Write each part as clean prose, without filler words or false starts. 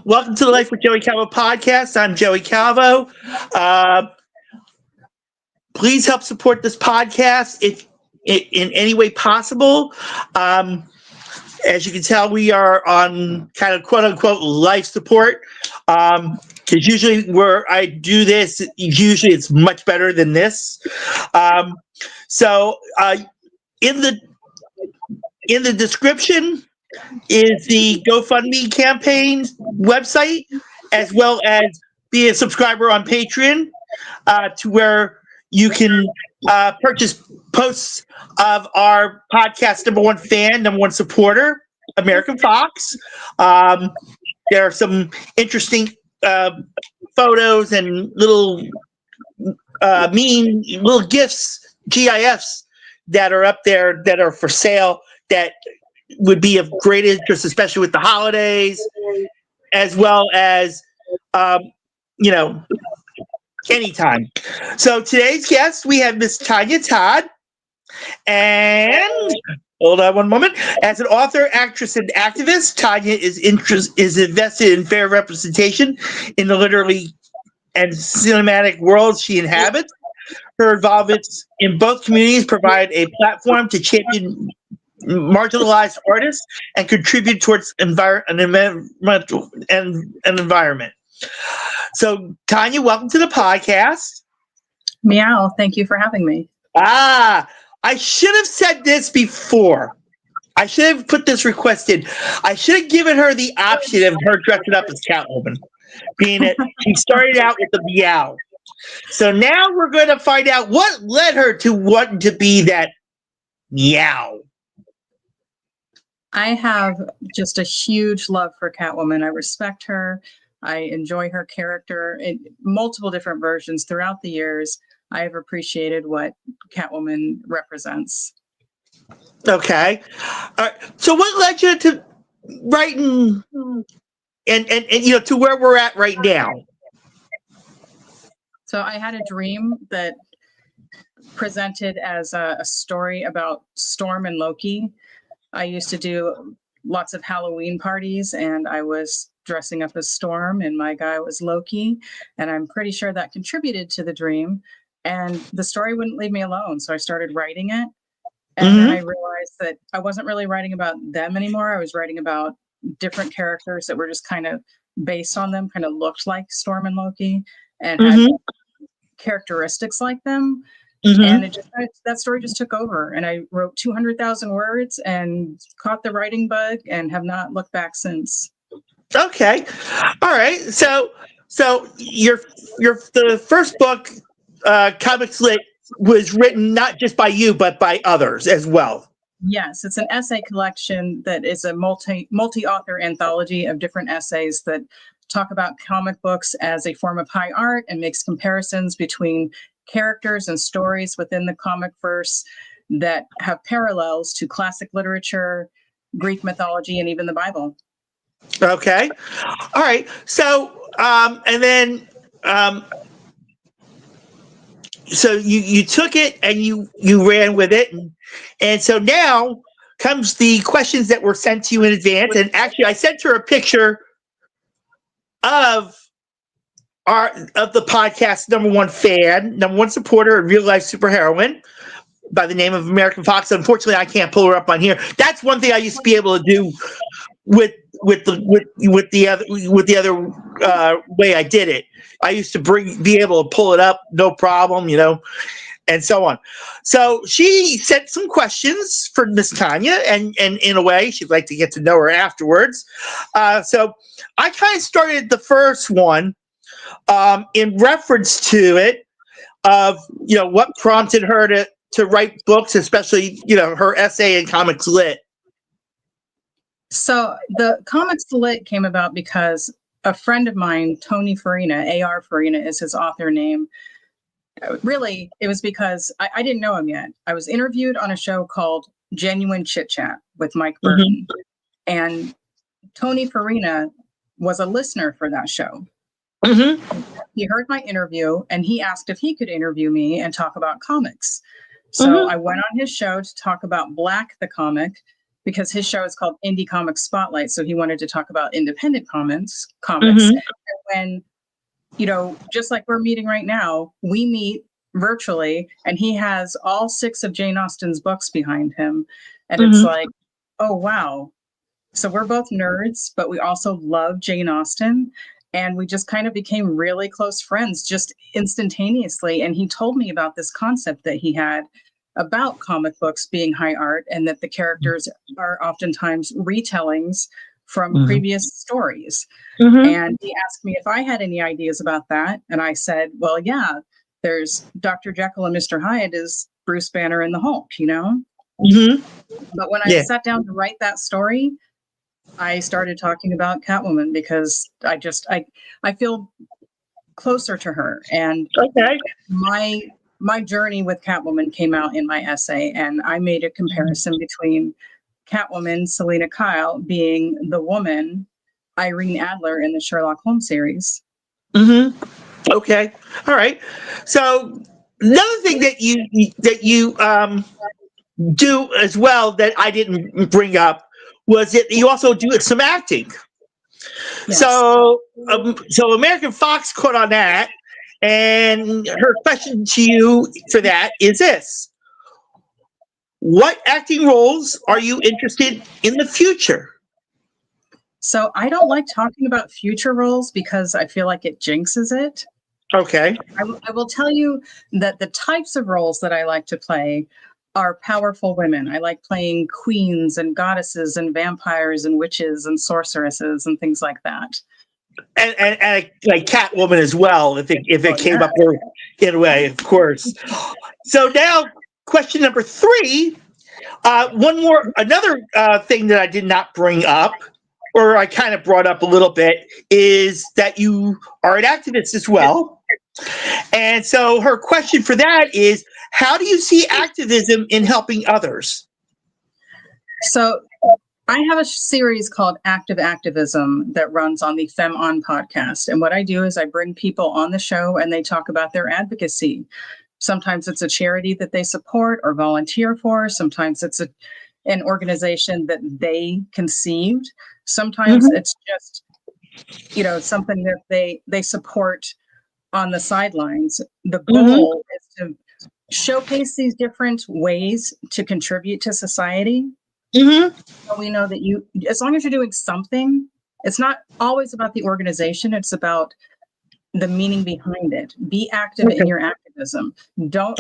Welcome to the Life with Joey Calvo Podcast. I'm Joey Calvo. Please help support this podcast if in any way possible. As you can tell, we are on kind of quote unquote life support. Because usually where I do this, usually it's much better than this. So in the description is the GoFundMe campaign website, as well as be a subscriber on Patreon, to where you can purchase posts of our podcast number one fan, number one supporter, American Fox. There are some interesting photos and little little GIFs, GIFs that are up there that are for sale that would be of great interest, especially with the holidays, as well as, anytime. So today's guest, we have Miss Tonya Todd, and hold on one moment. As an author, actress, and activist, Tonya is invested in fair representation in the literary and cinematic worlds she inhabits. Her involvements in both communities provide a platform to champion marginalized artists and contribute towards an environment. So, Tonya, welcome to the podcast. Meow. Thank you for having me. I should have said this before. I should have put this request in. I should have given her the option of her dressing up as Catwoman, being that she started out with the meow. So now we're going to find out what led her to wanting to be that meow. I have just a huge love for Catwoman. I respect her. I enjoy her character in multiple different versions throughout the years. I have appreciated what Catwoman represents. Okay. All right. So what led you to writing and to where we're at right now? So I had a dream that presented as a story about Storm and Loki. I used to do lots of Halloween parties, and I was dressing up as Storm, and my guy was Loki. And I'm pretty sure that contributed to the dream. And the story wouldn't leave me alone. So I started writing it. And then I realized that I wasn't really writing about them anymore. I was writing about different characters that were just kind of based on them, kind of looked like Storm and Loki, and had characteristics like them. And that story just took over, and I wrote 200,000 words and caught the writing bug and have not looked back since. Okay. All right. So the first book, Comics Lit, was written not just by you, but by others as well. Yes, it's an essay collection that is a multi-author anthology of different essays that talk about comic books as a form of high art and makes comparisons between characters and stories within the comic verse that have parallels to classic literature, Greek mythology, and even the Bible. Okay. All right. So, so you took it and you ran with it. And so now comes the questions that were sent to you in advance. And actually, I sent her a picture of the podcast number one fan, number one supporter, and real life superheroine by the name of American Fox. Unfortunately, I can't pull her up on here. That's one thing I used to be able to do with the other way I did it. I used to be able to pull it up, no problem, and so on. So she sent some questions for Miss Tonya, and in a way, she'd like to get to know her afterwards. So I kind of started the first one in reference to it, of what prompted her to write books, especially her essay in Comics Lit. So the Comics Lit came about because a friend of mine, Tony Farina, A.R. Farina is his author name. Really, it was because I didn't know him yet. I was interviewed on a show called Genuine Chit Chat with Mike Burton. And Tony Farina was a listener for that show. He heard my interview and he asked if he could interview me and talk about comics. So I went on his show to talk about Black the comic, because his show is called Indie Comic Spotlight. So he wanted to talk about independent comics. Mhm. And when, just like we're meeting right now, we meet virtually, and he has all 6 of Jane Austen's books behind him. And it's like, oh, wow. So we're both nerds, but we also love Jane Austen. And we just kind of became really close friends just instantaneously. And he told me about this concept that he had about comic books being high art, and that the characters are oftentimes retellings from previous stories. And he asked me if I had any ideas about that. And I said, well, yeah, there's Dr. Jekyll and Mr. Hyde is Bruce Banner and the Hulk, But when I sat down to write that story, I started talking about Catwoman because I feel closer to her. And my journey with Catwoman came out in my essay, and I made a comparison between Catwoman, Selena Kyle, being the woman, Irene Adler in the Sherlock Holmes series. Okay. All right. So another thing that you do as well that I didn't bring up was that you also do some acting. Yes. So American Fox caught on that, and her question to you for that is this: what acting roles are you interested in the future? So I don't like talking about future roles because I feel like it jinxes it. Okay. I will tell you that the types of roles that I like to play are powerful women. I like playing queens and goddesses and vampires and witches and sorceresses and things like that. And like Catwoman as well, if it came up in a way, of course. So now, question number 3. Another thing that I did not bring up, or I kind of brought up a little bit, is that you are an activist as well. And so her question for that is, how do you see activism in helping others? So I have a series called Active Activism that runs on the Femme On Podcast. And what I do is I bring people on the show and they talk about their advocacy. Sometimes it's a charity that they support or volunteer for. Sometimes it's an organization that they conceived. Sometimes it's just, something that they support on the sidelines. The goal is to showcase these different ways to contribute to society. So we know that as long as you're doing something, it's not always about the organization. It's about the meaning behind it. Be active in your activism. Don't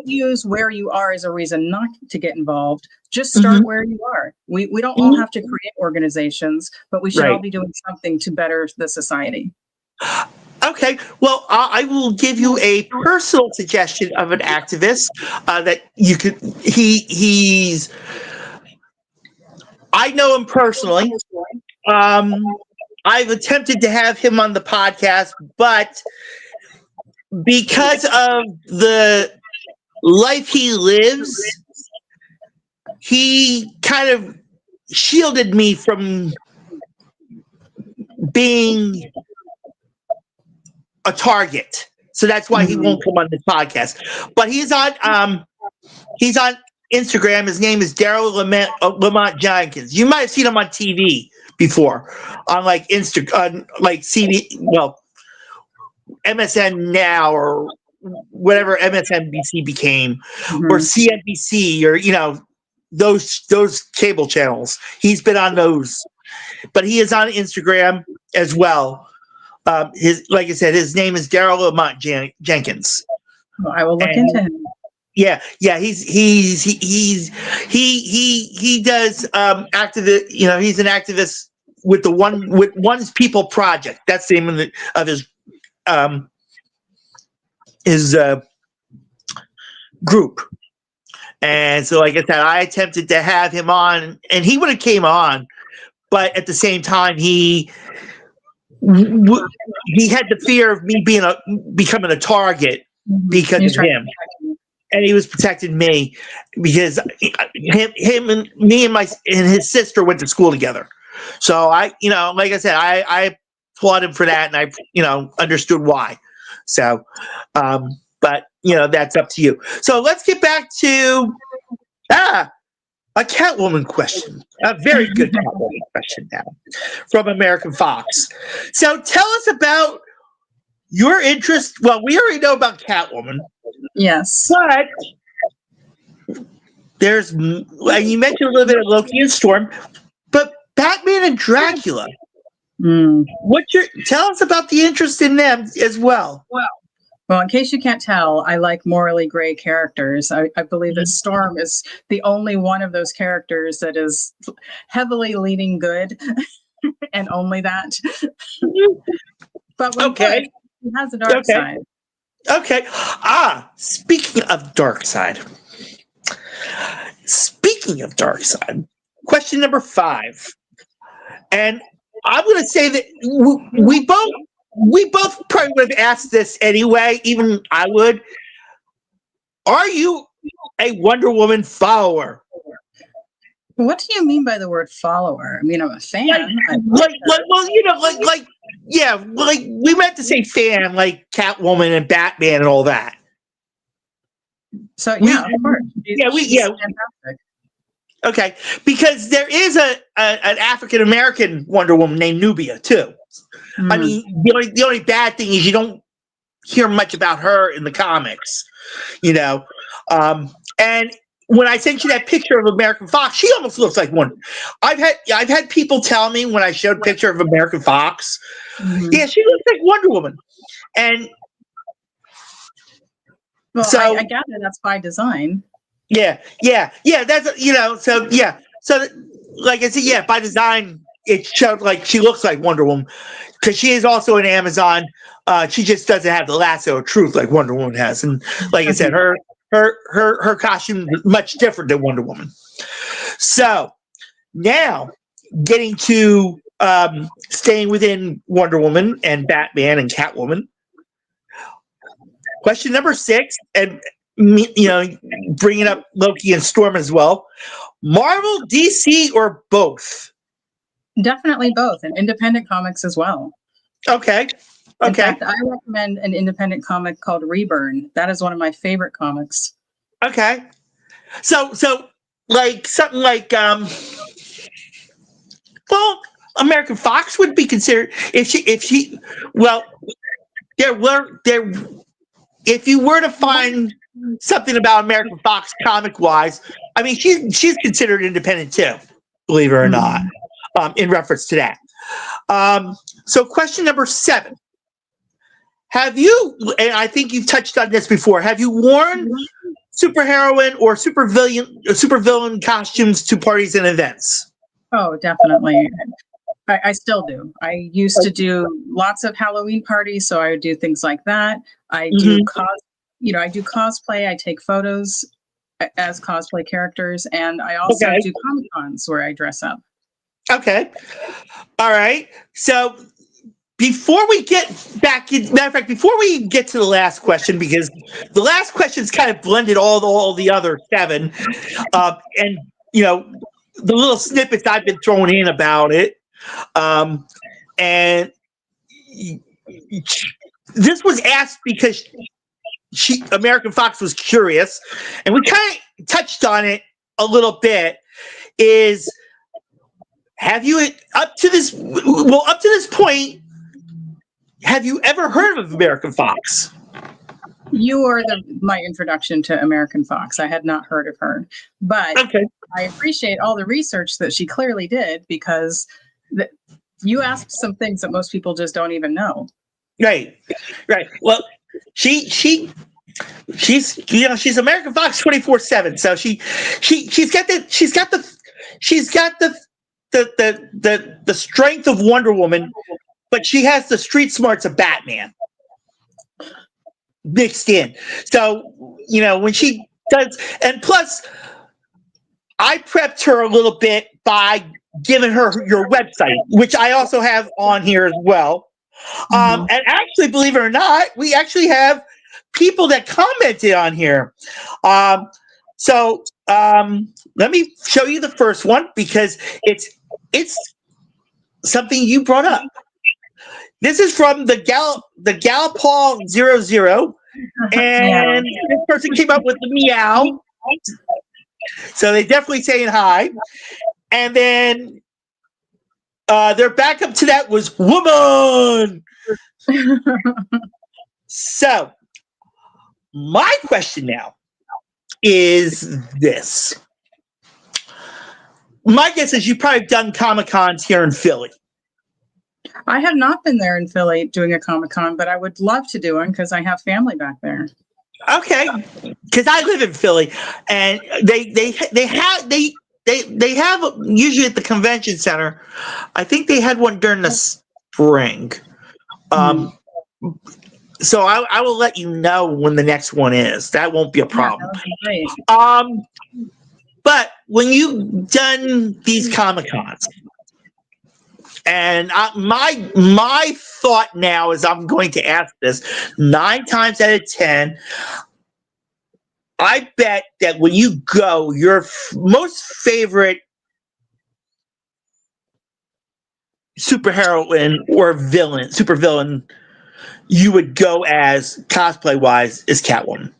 use where you are as a reason not to get involved. Just start where you are. We don't all have to create organizations, but we should all be doing something to better the society. Okay, well, I will give you a personal suggestion of an activist that you could. I know him personally. I've attempted to have him on the podcast, but because of the life he lives, he kind of shielded me from being a target. So that's why he won't come on this podcast. But he's on Instagram. His name is Daryl Lamont Jenkins. You might have seen him on TV before, on like MSN Now or whatever MSNBC became, or CNBC, or those cable channels. He's been on those, but he is on Instagram as well. Like I said, his name is Daryl Lamont Jenkins. Well, I will look into him. Yeah, he does activist. He's an activist with the One's People Project. That's the name of his group. And so, like I said, I attempted to have him on, and he would have came on, but at the same time, he had the fear of me becoming a target because of him. And he was protecting me because him and me and his sister went to school together. So like I said, I applaud him for that, and I understood why. So, but that's up to you. So let's get back to A Catwoman question. A very good Catwoman question now from American Fox. So tell us about your interest. Well, we already know about Catwoman. Yes. But there's, and you mentioned a little bit of Loki and Storm, but Batman and Dracula. Tell us about the interest in them as well. Well, in case you can't tell, I like morally gray characters. I believe that Storm is the only one of those characters that is heavily leaning good, and only that. But when Okay, he has a dark side. Okay. Speaking of dark side. Question number 5, and I'm going to say that we both probably would have asked this anyway. Even I would. Are you a Wonder Woman follower? What do you mean by the word follower? I mean, I'm a fan. We meant to say fan, like Catwoman and Batman and all that. So of course. She's fantastic. Okay, because there is an African American Wonder Woman named Nubia too. I mean, the only bad thing is you don't hear much about her in the comics, And when I sent you that picture of American Fox, she almost looks like one. I've had people tell me when I showed a picture of American Fox, yeah, she looks like Wonder Woman, and I gather that's by design. Yeah. That's So like I said, by design, it showed like she looks like Wonder Woman because she is also an Amazon. She just doesn't have the lasso of truth like Wonder Woman has, and like I said, her costume is much different than Wonder Woman. So now getting to staying within Wonder Woman and Batman and Catwoman. Question number 6, and bringing up Loki and Storm as well. Marvel, DC, or both? Definitely both, and independent comics as well. Okay. In fact, I recommend an independent comic called Reburn. That is one of my favorite comics. Okay. So like something like American Fox would be considered if you were to find something about American Fox comic wise, I mean she's considered independent too, believe it or not, in reference to that. So question number 7. Have you, and I think you've touched on this before, have you worn superheroine or supervillain costumes to parties and events? Oh, definitely. I still do. I used to do lots of Halloween parties, so I would do things like that. I do I do cosplay. I take photos as cosplay characters, and I also do Comic Cons where I dress up. Okay. All right. So before we get back in, matter of fact, before we get to the last question, because the last question's kind of blended all the other 7, and the little snippets I've been throwing in about it, and this was asked because American Fox was curious, and we kind of touched on it a little bit. Is have you up to this point? Have you ever heard of American Fox? You are my introduction to American Fox. I had not heard of her, but I appreciate all the research that she clearly did, because you asked some things that most people just don't even know. Right. Well, she's American Fox 24/7. So she's got the strength of Wonder Woman, but she has the street smarts of Batman mixed in. So, when she does, and plus, I prepped her a little bit by giving her your website, which I also have on here as well. And actually, believe it or not, we actually have people that commented on here. So let me show you the first one, because it's something you brought up. This is from the Galpaul 00, and this person came up with the meow. So they definitely saying hi. And then their backup to that was woman. So my question now is this. My guess is you've probably done Comic-Cons here in Philly. I have not been there in Philly doing a Comic-Con, but I would love to do one because I have family back there. Okay, because I live in Philly, and they have usually at the convention center. I think they had one during the spring. So I will let you know when the next one is. That won't be a problem. Yeah, that would be great. But when you've done these Comic-Cons, and my thought now is I'm going to ask this 9 times out of 10. I bet that when you go, your most favorite superheroine or supervillain you would go as cosplay wise is Catwoman.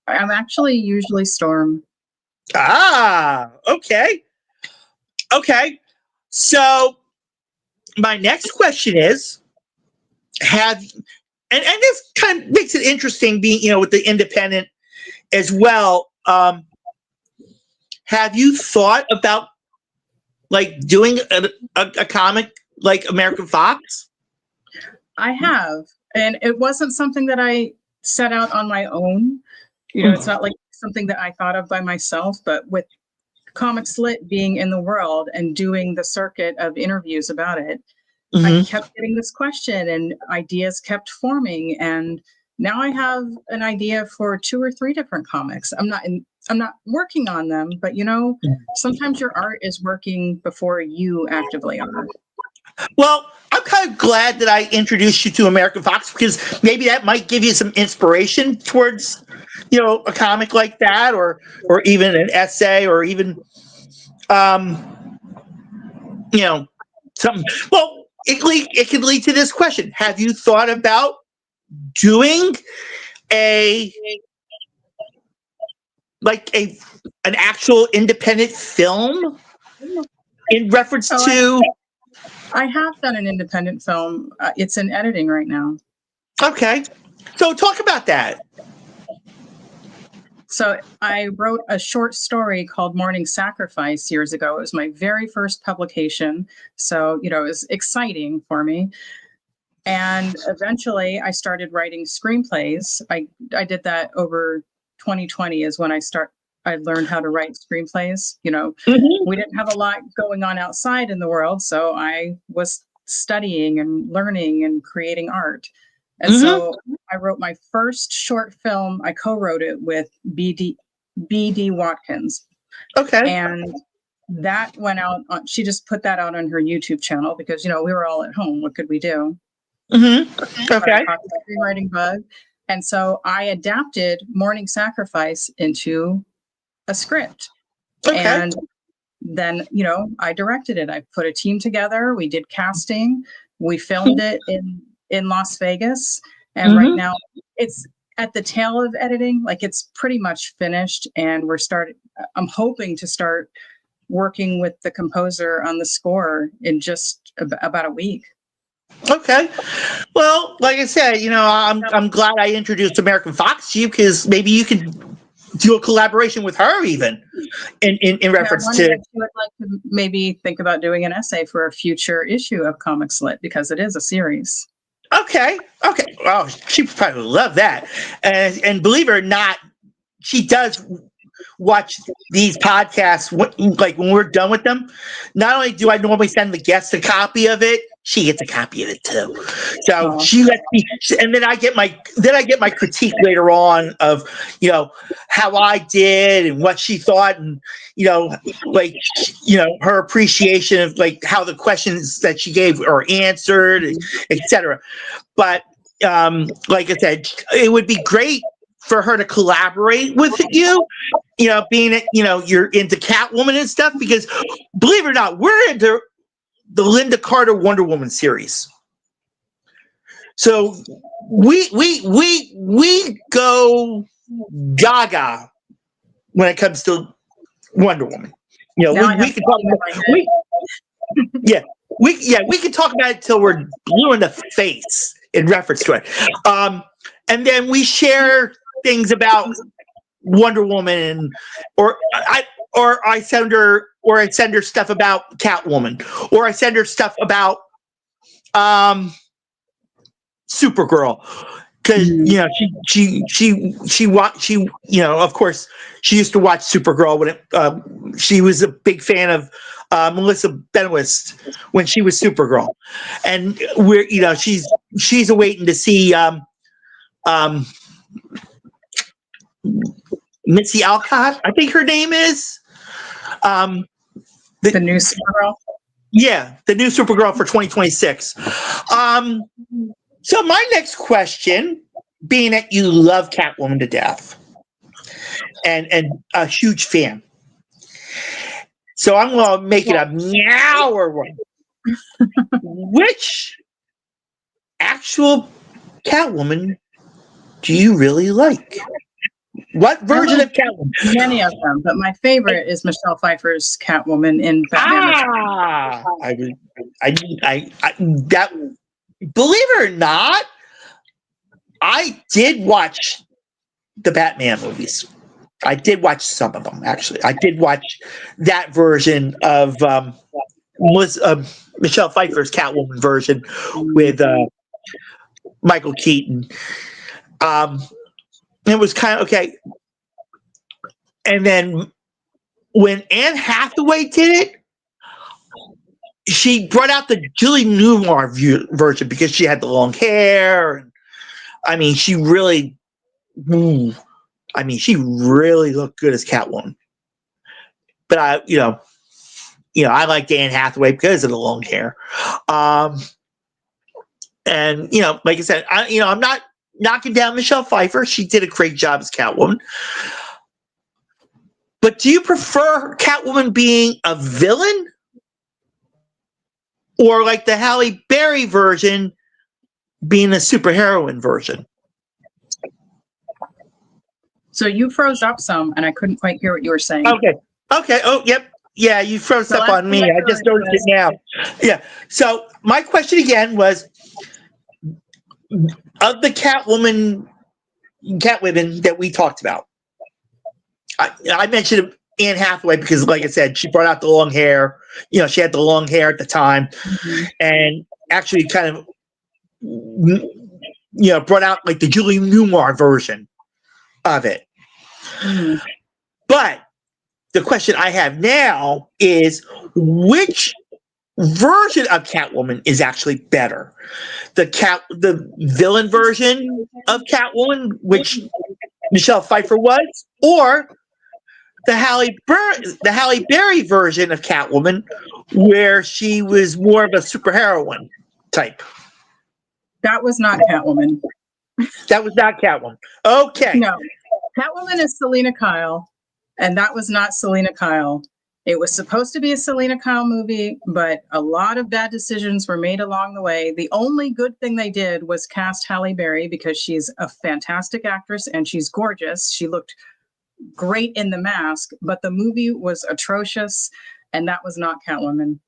I'm actually usually Storm. Ah, okay. Okay. So my next question is, and this kind of makes it interesting being, with the independent as well. Have you thought about like doing a comic like American Fox? I have, and it wasn't something that I set out on my own. It's not like something that I thought of by myself, but with Comics Lit being in the world and doing the circuit of interviews about it, I kept getting this question and ideas kept forming. And now I have an idea for 2 or 3 different comics. I'm not working on them, but sometimes your art is working before you actively are. Well, I'm kind of glad that I introduced you to American Fox because maybe that might give you some inspiration towards, a comic like that, or even an essay, or even, something. Well, it could lead to this question: have you thought about doing an actual independent film in reference to? I have done an independent film. It's in editing right now. Okay. So talk about that. So I wrote a short story called Morning Sacrifice years ago. It was my very first publication. So, it was exciting for me. And eventually I started writing screenplays. I did that over 2020 is when I learned how to write screenplays. We didn't have a lot going on outside in the world. So I was studying and learning and creating art. And so I wrote my first short film. I co-wrote it with B.D. Watkins. Okay. And that went out. She just put that out on her YouTube channel because, we were all at home. What could we do? Okay. I caught the screenwriting bug. And so I adapted Morning Sacrifice into a script. Okay. And then, I directed it. I put a team together. We did casting. We filmed it in Las Vegas. And right now it's at the tail of editing. Like it's pretty much finished. And I'm hoping to start working with the composer on the score in just about a week. Okay. Well, like I said, I'm glad I introduced American Fox to you because maybe you could do a collaboration with her even in reference to. I would like to maybe think about doing an essay for a future issue of Comics Lit because it is a series. Okay. Well, she probably would love that. And believe it or not, she does watch these podcasts like when we're done with them. Not only do I normally send the guests a copy of it, she gets a copy of it too. So she lets me, and then I get my critique later on of how I did and what she thought, and her appreciation of like how the questions that she gave are answered, etc. But like I said, it would be great for her to collaborate with you, being that, you're into Catwoman and stuff, because believe it or not, we're into the Linda Carter Wonder Woman series. So we go gaga when it comes to Wonder Woman. You know, Now I we have can talk about we can talk about it till we're blue in the face in reference to it. And then we share things about Wonder Woman, or I send her stuff about Catwoman, or I send her stuff about Supergirl, because you know she of course she used to watch Supergirl when she was a big fan of Melissa Benoist when she was Supergirl, and she's awaiting to see Missy Alcott, I think her name is. The new Supergirl? Yeah, the new Supergirl for 2026. So my next question, being that you love Catwoman to death and a huge fan. So I'm going to make it a meower one. Which actual Catwoman do you really like? What version of Catwoman? Many of them, but my favorite is Michelle Pfeiffer's Catwoman in Batman. Believe it or not, I did watch the Batman movies. I did watch some of them, actually. I did watch that version of Michelle Pfeiffer's Catwoman version with Michael Keaton. It was kind of okay. And then when Anne Hathaway did it, she brought out the Julie Newmar version because she had the long hair. I mean, she really looked good as Catwoman. But I liked Anne Hathaway because of the long hair. And like I said, I'm not knocking down Michelle Pfeiffer. She did a great job as Catwoman. But do you prefer Catwoman being a villain? Or like the Halle Berry version being a superheroine version? So you froze up some, and I couldn't quite hear what you were saying. Okay. Oh, yep. Yeah, you froze up on me. I just noticed it now. Yeah. So my question again was, of the Catwomen that we talked about, I mentioned Anne Hathaway because, like I said, she brought out the long hair. She had the long hair at the time, and actually kind of, brought out like the Julie Newmar version of it. But the question I have now is, which version of Catwoman is actually better? The villain version of Catwoman, which Michelle Pfeiffer was, or the Halle Berry version of Catwoman, where she was more of a superheroine type? That was not Catwoman. That was not Catwoman. Okay. No. Catwoman is Selena Kyle, and that was not Selena Kyle. It was supposed to be a Selena Kyle movie, but a lot of bad decisions were made along the way. The only good thing they did was cast Halle Berry because she's a fantastic actress and she's gorgeous. She looked great in The Mask, but the movie was atrocious, and that was not Catwoman.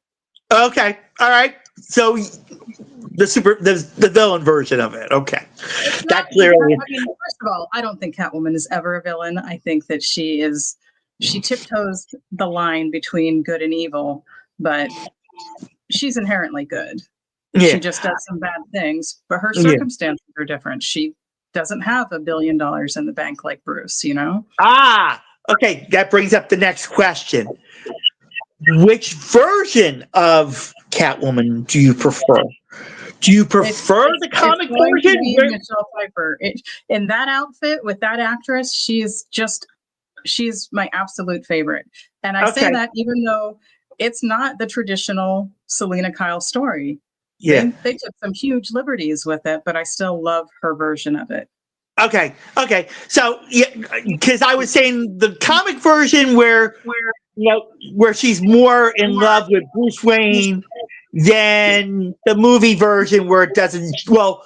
Okay. All right. So the villain version of it. Okay. That clearly. First of all, I don't think Catwoman is ever a villain. I think that she tiptoes the line between good and evil, but she's inherently good. Yeah. She just does some bad things, but her circumstances are different. She doesn't have $1 billion in the bank like Bruce, Okay. That brings up the next question. Which version of Catwoman do you prefer? Do you prefer the comic version? Michelle Pfeiffer. In that outfit with that actress, she's my absolute favorite. And I say that even though it's not the traditional Selena Kyle story. Yeah. They took some huge liberties with it, but I still love her version of it. Okay. So, because I was saying the comic version where she's more in love with Bruce Wayne than the movie version where it doesn't. Well,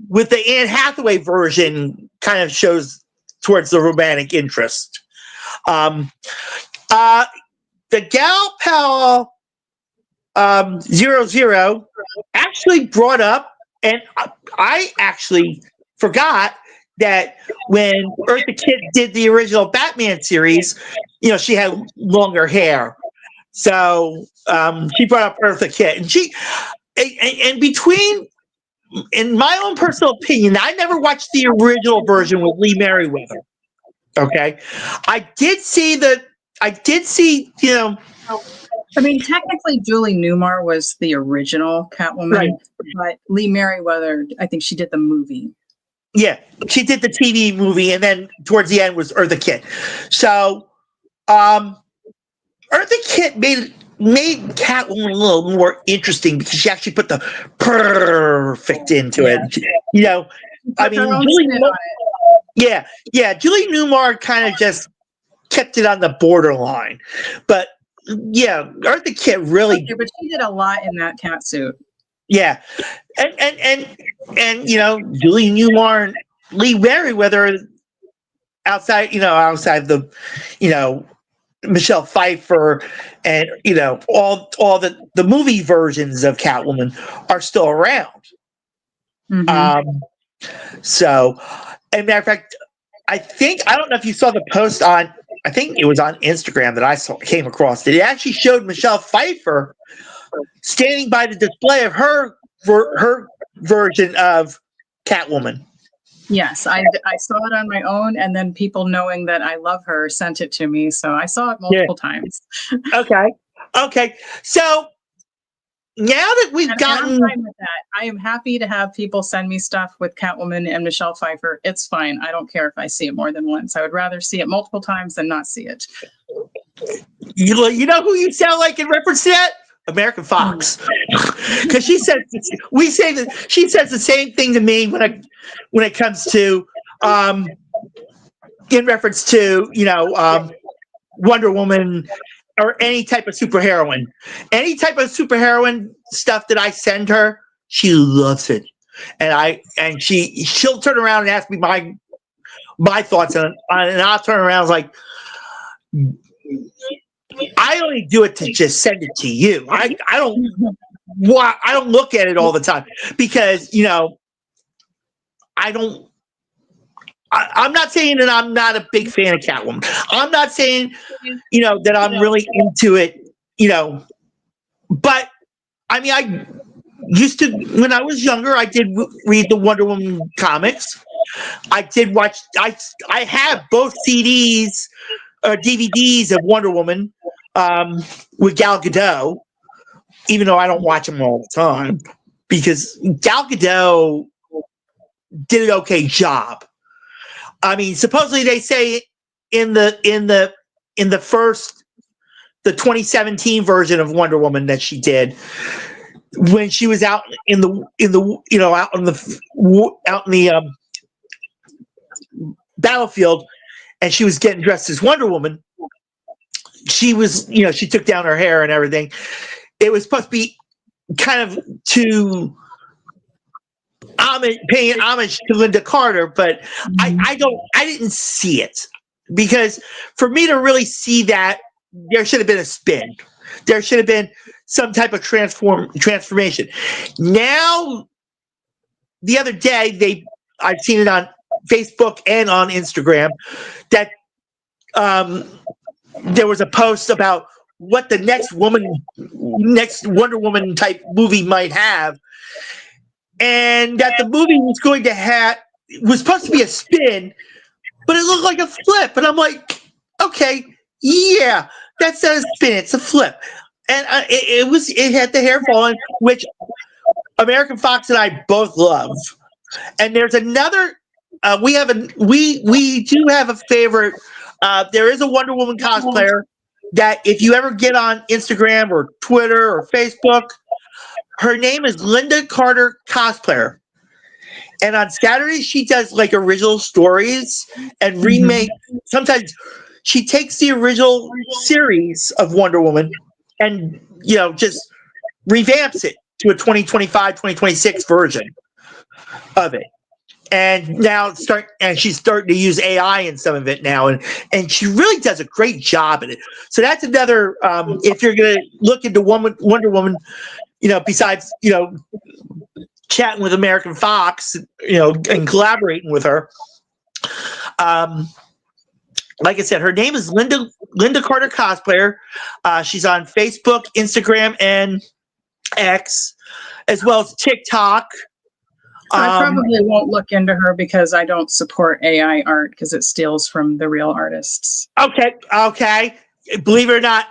with the Anne Hathaway version, kind of shows towards the romantic interest. The Gal Pal 00 actually brought up, and I actually forgot that when Eartha Kitt did the original Batman series, she had longer hair. So she brought up Eartha Kitt, and in my own personal opinion, I never watched the original version with Lee Merriweather. Okay, I did see, I mean, technically, Julie Newmar was the original Catwoman, Right. But Lee Merriweather, I think she did the movie. Yeah, she did the TV movie, and then towards the end was Eartha Kitt. So, Eartha Kitt made Catwoman a little more interesting because she actually put the perfect into it. I mean, Julie Newmar kind of just kept it on the borderline, but yeah, Eartha Kitt really. Okay, but she did a lot in that cat suit. Yeah, and Julie Newmar and Lee Merriweather outside the Michelle Pfeiffer and all the movie versions of Catwoman are still around. Mm-hmm. So, as a matter of fact, I don't know if you saw the post on, I think it was on Instagram that I came across. It actually showed Michelle Pfeiffer standing by the display of her version of Catwoman. Yes, I saw it on my own, and then people knowing that I love her sent it to me, so I saw it multiple times. Okay. So now that we've gotten, I'm fine with that. I am happy to have people send me stuff with Catwoman and Michelle Pfeiffer. It's fine. I don't care if I see it more than once. I would rather see it multiple times than not see it. You know who you sound like in reference to that? American Fox, because she says the same thing to me when it comes to in reference to Wonder Woman or any type of superheroine. Any type of superheroine stuff that I send her, she loves it, and she'll turn around and ask me my thoughts on it, and I'll turn around like, I only do it to just send it to you. I don't look at it all the time because I'm not saying that I'm not a big fan of Catwoman. I'm not saying that I'm really into it. But I mean, I used to, when I was younger, I did read the Wonder Woman comics. I did watch. I have both CDs. DVDs of Wonder Woman with Gal Gadot, even though I don't watch them all the time, because Gal Gadot did an okay job. I mean, supposedly they say in the 2017 version of Wonder Woman that she did, when she was out in the battlefield, and she was getting dressed as Wonder Woman, she was, she took down her hair and everything. It was supposed to be kind of paying homage to Linda Carter, but I didn't see it, because for me to really see that, there should have been a spin. There should have been some type of transformation. Now, the other day, I've seen it on Facebook and on Instagram that there was a post about what the next Wonder Woman type movie might have, and that the movie was supposed to be a spin, but it looked like a flip, and I'm like, okay, yeah, that's not a spin, it's a flip. And it had the hair falling, which American Fox and I both love. And there's another. We do have a favorite. There is a Wonder Woman cosplayer that if you ever get on Instagram or Twitter or Facebook, her name is Linda Carter Cosplayer. And on Saturdays, she does like original stories and remake. Sometimes she takes the original series of Wonder Woman and, just revamps it to a 2025, 2026 version of it. and now she's starting to use AI in some of it now, and she really does a great job at it. So that's another. If you're going to look into Wonder Woman, besides chatting with American Fox, and collaborating with her. Like I said, her name is Linda Carter Cosplayer. She's on Facebook, Instagram, and X, as well as TikTok. I probably won't look into her because I don't support AI art because it steals from the real artists. Okay. Believe it or not,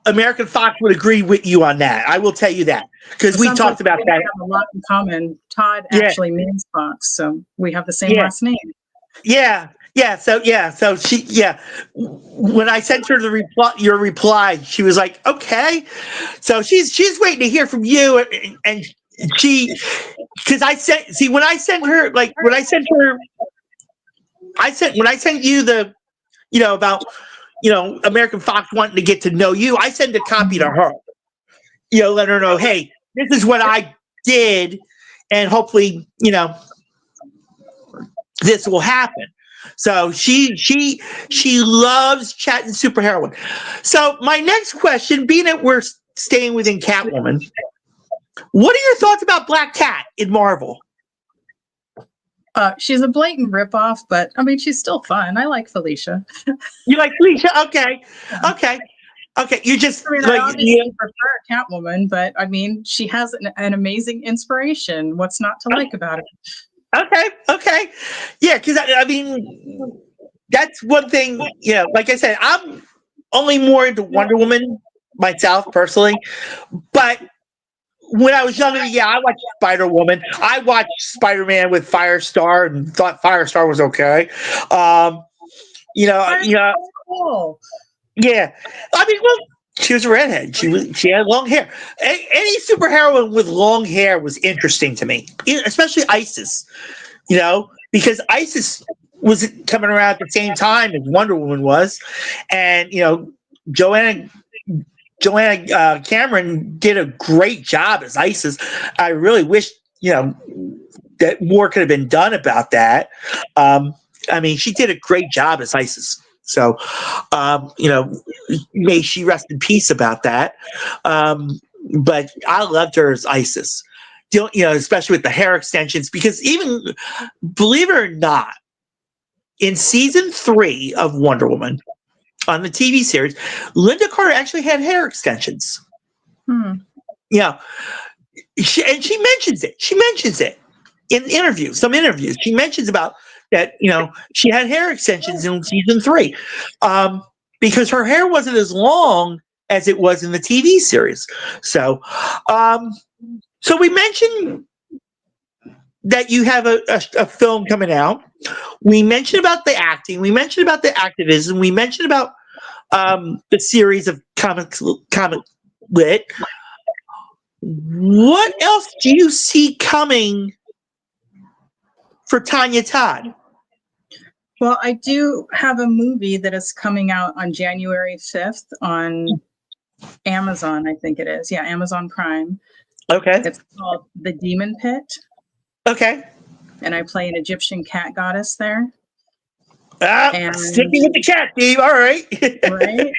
American Fox would agree with you on that. I will tell you that because we talked about that. We have a lot in common. Todd actually means Fox, so we have the same last name. Yeah. So she, when I sent her your reply, she was like, okay. So she's waiting to hear from you, and because I sent you the, about, American Fox wanting to get to know you. I sent a copy to her, let her know, hey, this is what I did, and hopefully, this will happen. So she loves chatting superheroine. So my next question, being that we're staying within Catwoman, what are your thoughts about Black Cat in Marvel? She's a blatant ripoff, but I mean, she's still fun. I like Felicia. You like Felicia? Okay. You just I obviously prefer Catwoman, but I mean, she has an amazing inspiration. What's not to like about it? Okay. Yeah, because I mean, that's one thing. Like I said, I'm only more into Wonder Woman myself personally, but when I was younger, I watched Spider-Woman. I watched Spider-Man with Firestar and thought Firestar was okay. Cool. Yeah. I mean, well, she was a redhead. She had long hair. Any superheroine with long hair was interesting to me, especially Isis. Because Isis was coming around at the same time as Wonder Woman was, and Joanna Cameron did a great job as Isis. I really wish that more could have been done about that. I mean, she did a great job as Isis. So, may she rest in peace about that. But I loved her as Isis, especially with the hair extensions, because even, believe it or not, in season 3 of Wonder Woman on the TV series, Linda Carter actually had hair extensions. She mentions it. She mentions it in some interviews. She mentions about that, she had hair extensions in season 3 because her hair wasn't as long as it was in the TV series. So, so we mentioned that you have a film coming out. We mentioned about the acting. We mentioned about the activism. We mentioned about the series of comic lit. What else do you see coming for Tonya Todd? Well, I do have a movie that is coming out on January 5th on Amazon, I think it is. Yeah, Amazon Prime. Okay. It's called The Demon Pit. Okay. And I play an Egyptian cat goddess there. Sticking with the cat, Steve. All right. Right?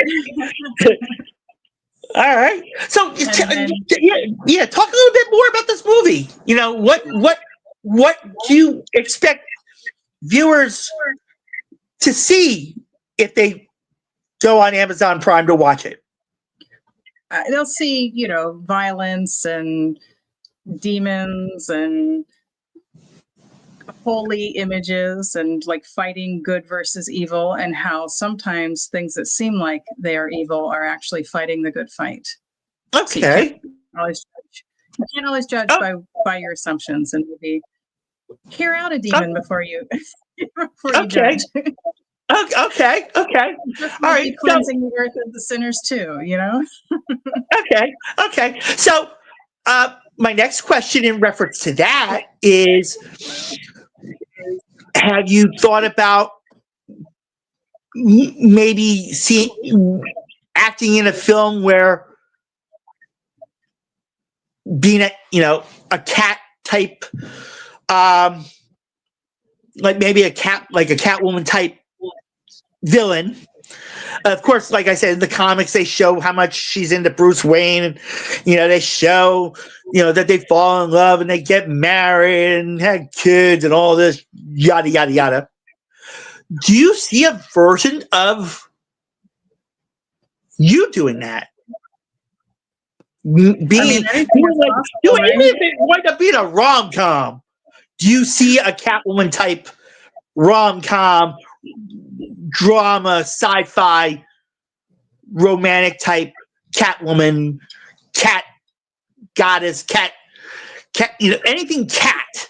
All right. So, talk a little bit more about this movie. What do you expect viewers to see if they go on Amazon Prime to watch it? They'll see, violence and demons and holy images and like fighting good versus evil, and how sometimes things that seem like they are evil are actually fighting the good fight. Okay. So you can't always judge by your assumptions, and maybe hear out a demon before you judge. Okay. All right. Cleansing the earth of the sinners too, Okay. So, my next question in reference to that is, have you thought about maybe acting in a film where being a cat type like maybe a Catwoman type villain. Of course, like I said, in the comics, they show how much she's into Bruce Wayne, and they show that they fall in love and they get married and have kids and all this yada yada yada. Do you see a version of you doing that? Even if it wind up being a rom-com, do you see a Catwoman type rom-com, drama, sci-fi, romantic type Catwoman, cat goddess, cat, anything cat?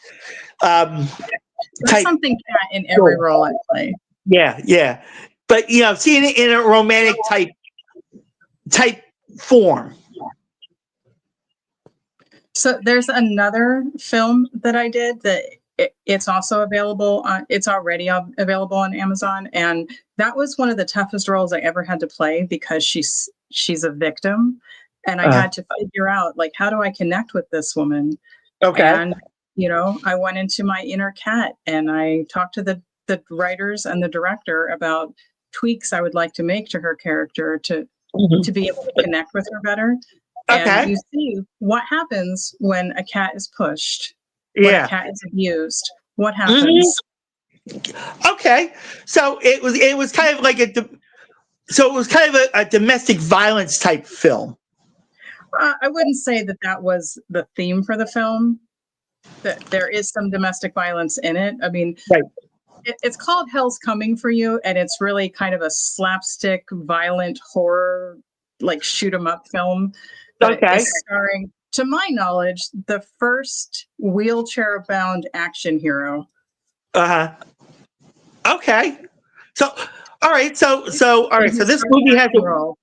There's something cat in every role I play. Yeah. But seeing it in a romantic type form. So there's another film that I did that it's also available on. It's already available on Amazon, and that was one of the toughest roles I ever had to play because she's a victim, and I had to figure out how do I connect with this woman. Okay. And I went into my inner cat and I talked to the writers and the director about tweaks I would like to make to her character to be able to connect with her better. And you see what happens when a cat is pushed, when a cat is abused. What happens? Okay, so it was kind of like a domestic violence type film. I wouldn't say that was the theme for the film. That there is some domestic violence in it. I mean, right. It's called Hell's Coming for You, and it's really kind of a slapstick, violent horror, shoot 'em up film. But it's starring, to my knowledge, the first wheelchair-bound action hero. Okay. So, all right. So this movie has a role.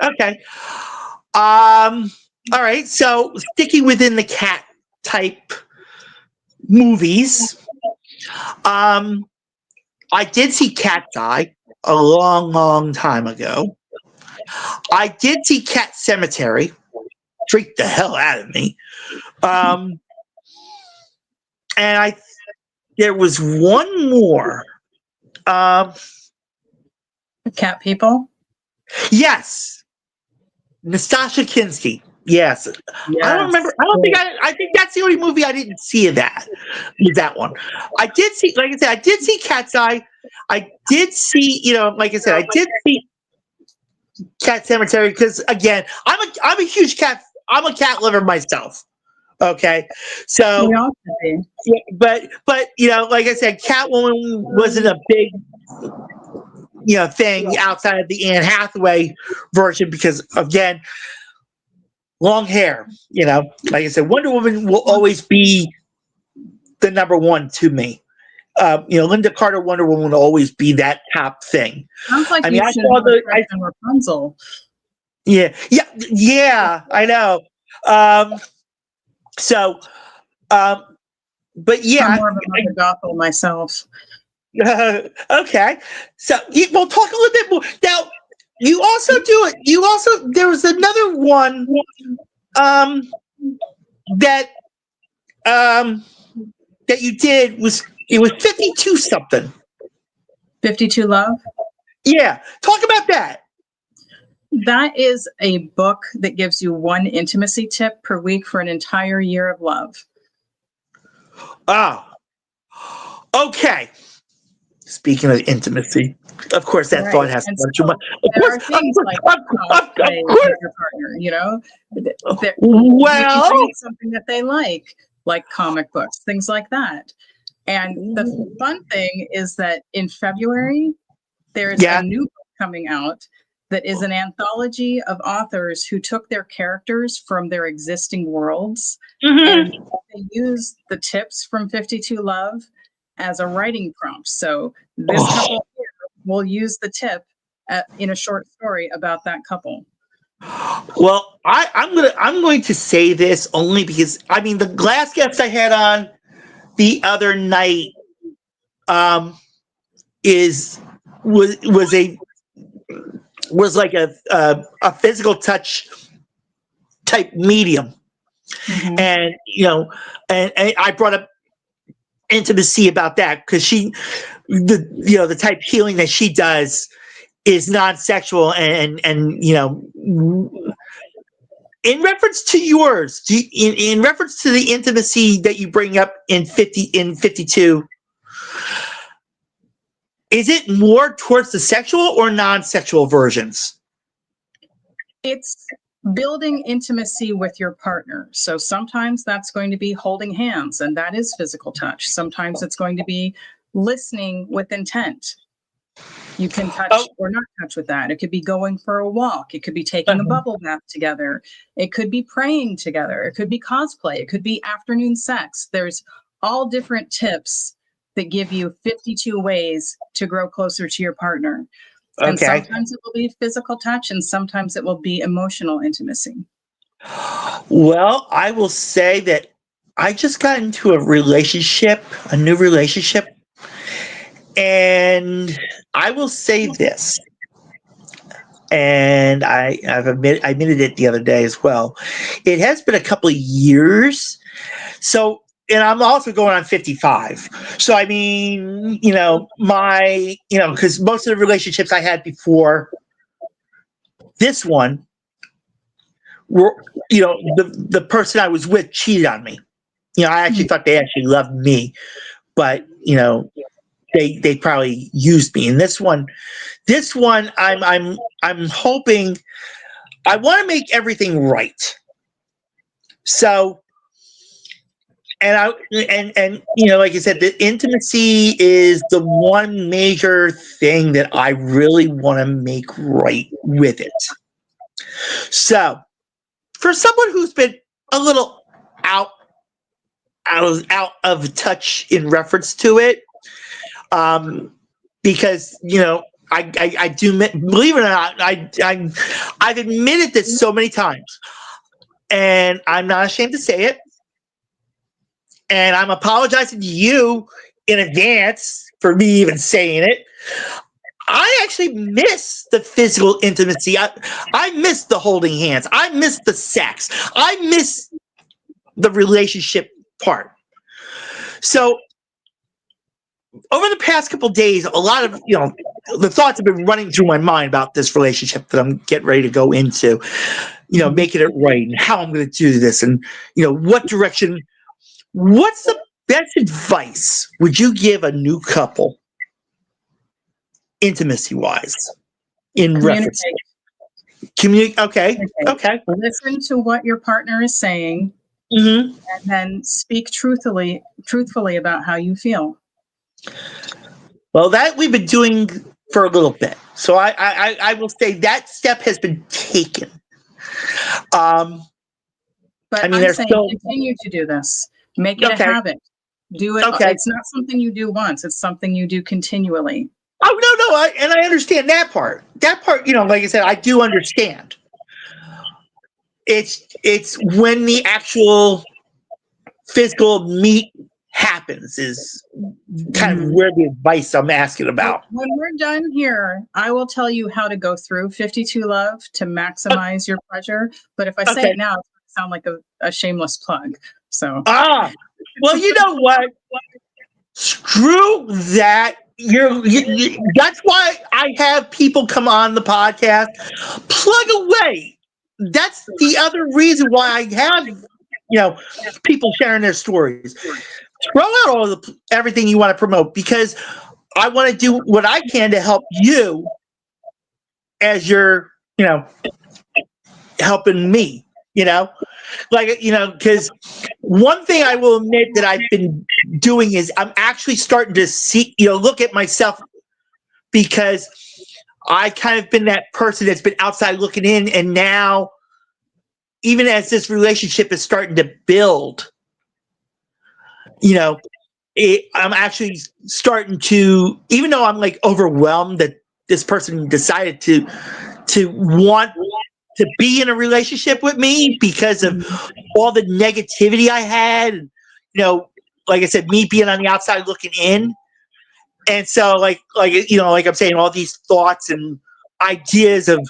Okay. All right. So, sticking within the cat type movies, I did see Cat's Eye a long, long time ago. I did see Cat Cemetery. Freaked the hell out of me. And there was one more. Cat People? Yes. Nastassja Kinski. Yes. I don't remember. I think that's the only movie I didn't see of that. Is that one. I did see, like I said, I did see Cat's Eye. I did see, like I said, I did see Cat Cemetery because, again, I'm a huge cat. I'm a cat lover myself. Okay, so but like I said, Catwoman wasn't a big thing outside of the Anne Hathaway version because, again, long hair. Like I said, Wonder Woman will always be the number one to me. Linda Carter Wonder Woman will always be that top thing. Sounds like I saw Rapunzel. Yeah, I know. But yeah, I'm more of a Mother Gothel myself. Okay, so we'll talk a little bit more now. You also do it. There was another one that you did was 52 something. 52 Love? Yeah. Talk about that. That is a book that gives you one intimacy tip per week for an entire year of love. Oh. Okay. Speaking of intimacy, of course that thought has to be too much. There are things like cosplay with your partner, something that they like comic books, things like that. And the fun thing is that in February, there's a new book coming out that is an anthology of authors who took their characters from their existing worlds and they use the tips from 52 Love as a writing prompt. So this couple here will use the tip in a short story about that couple. Well, I'm going to say this only because the last guest I had on the other night was like a physical touch type medium, and and I brought up intimacy about that, because the type of healing that she does is non-sexual, and in reference to yours, in reference to the intimacy that you bring up in 52, is it more towards the sexual or non-sexual versions? It's building intimacy with your partner. So sometimes that's going to be holding hands, and that is physical touch. Sometimes it's going to be listening with intent. You can touch or not touch with that. It could be going for a walk. It could be taking a bubble bath together. It could be praying together. It could be cosplay. It could be afternoon sex. There's all different tips that give you 52 ways to grow closer to your partner. And sometimes it will be physical touch, and sometimes it will be emotional intimacy. Well, I will say that I just got into a new relationship, and I will say this, and I admitted it the other day as well. It has been a couple of years, and I'm also going on 55. So, I mean, because most of the relationships I had before this one were, the person I was with cheated on me. I actually thought they actually loved me, but, they probably used me. And this one, I'm hoping, I want to make everything right. So, and like I said, the intimacy is the one major thing that I really want to make right with it. So, for someone who's been a little out of touch in reference to it, because I do, believe it or not, I've admitted this so many times, and I'm not ashamed to say it. And I'm apologizing to you in advance for me even saying it. I actually miss the physical intimacy. I miss the holding hands. I miss the sex. I miss the relationship part. So over the past couple of days, a lot of, the thoughts have been running through my mind about this relationship that I'm getting ready to go into, making it right, and how I'm going to do this, and, what direction. What's the best advice would you give a new couple, intimacy-wise, in reference? Okay. Listen to what your partner is saying, and then speak truthfully about how you feel. Well, that we've been doing for a little bit, so I will say that step has been taken. But I'm saying continue to do this. Make it a habit. Do it. Okay. It's not something you do once. It's something you do continually. Oh, no. And I understand that part. That part, like I said, I do understand. It's when the actual physical meet happens is kind of where the advice I'm asking about. When we're done here, I will tell you how to go through 52 Love to maximize your pleasure. But if I say it now, it's going to sound like a shameless plug. So well, you know what? Screw that. That's why I have people come on the podcast. Plug away. That's the other reason why I have people sharing their stories. Throw out everything you want to promote, because I want to do what I can to help you as you're helping me. Because one thing I will admit that I've been doing is I'm actually starting to see, look at myself, because I kind of been that person that's been outside looking in. And now, even as this relationship is starting to build, I'm actually starting to, even though I'm like overwhelmed that this person decided to want to be in a relationship with me because of all the negativity I had, like I said, me being on the outside looking in. And so like I'm saying, all these thoughts and ideas of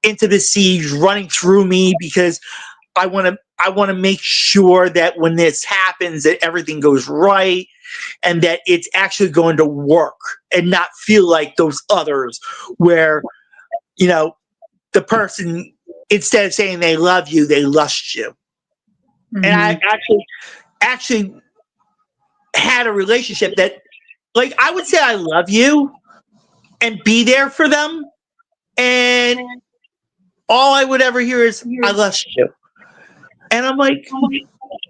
intimacy running through me, because I want to make sure that when this happens, that everything goes right and that it's actually going to work and not feel like those others where, the person, instead of saying they love you, they lust you. Mm-hmm. And I actually had a relationship that, like, I would say I love you and be there for them. And all I would ever hear is, I lust you. And I'm like,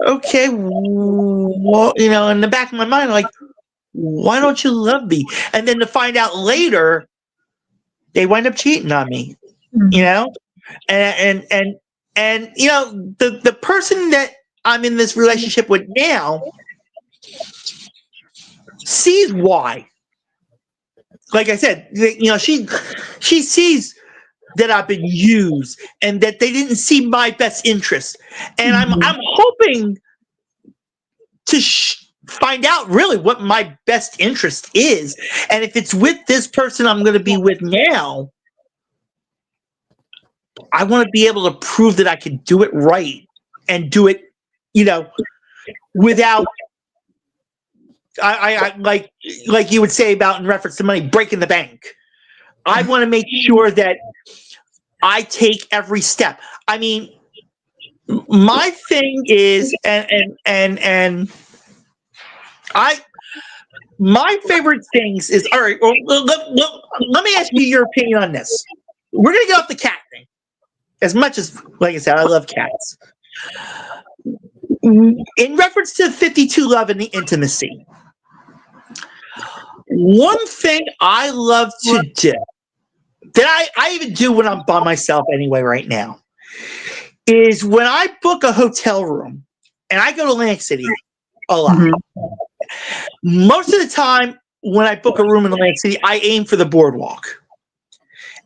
okay, well, in the back of my mind, like, why don't you love me? And then to find out later, they wind up cheating on me, and the person that I'm in this relationship with now sees why. Like I said, she sees that I've been used and that they didn't see my best interest. And I'm hoping to find out really what my best interest is. And if it's with this person I'm going to be with now, I want to be able to prove that I can do it right and do it, without, I like you would say about in reference to money, breaking the bank. I want to make sure that I take every step. I mean, my thing is, my favorite things is, all right, well, let me ask you your opinion on this. We're going to get off the cat thing. As much as, like I said, I love cats. In reference to 52 Love and the intimacy, one thing I love to do, that I even do when I'm by myself anyway right now, is when I book a hotel room, and I go to Atlantic City a lot. Mm-hmm. Most of the time when I book a room in Atlantic City, I aim for the boardwalk.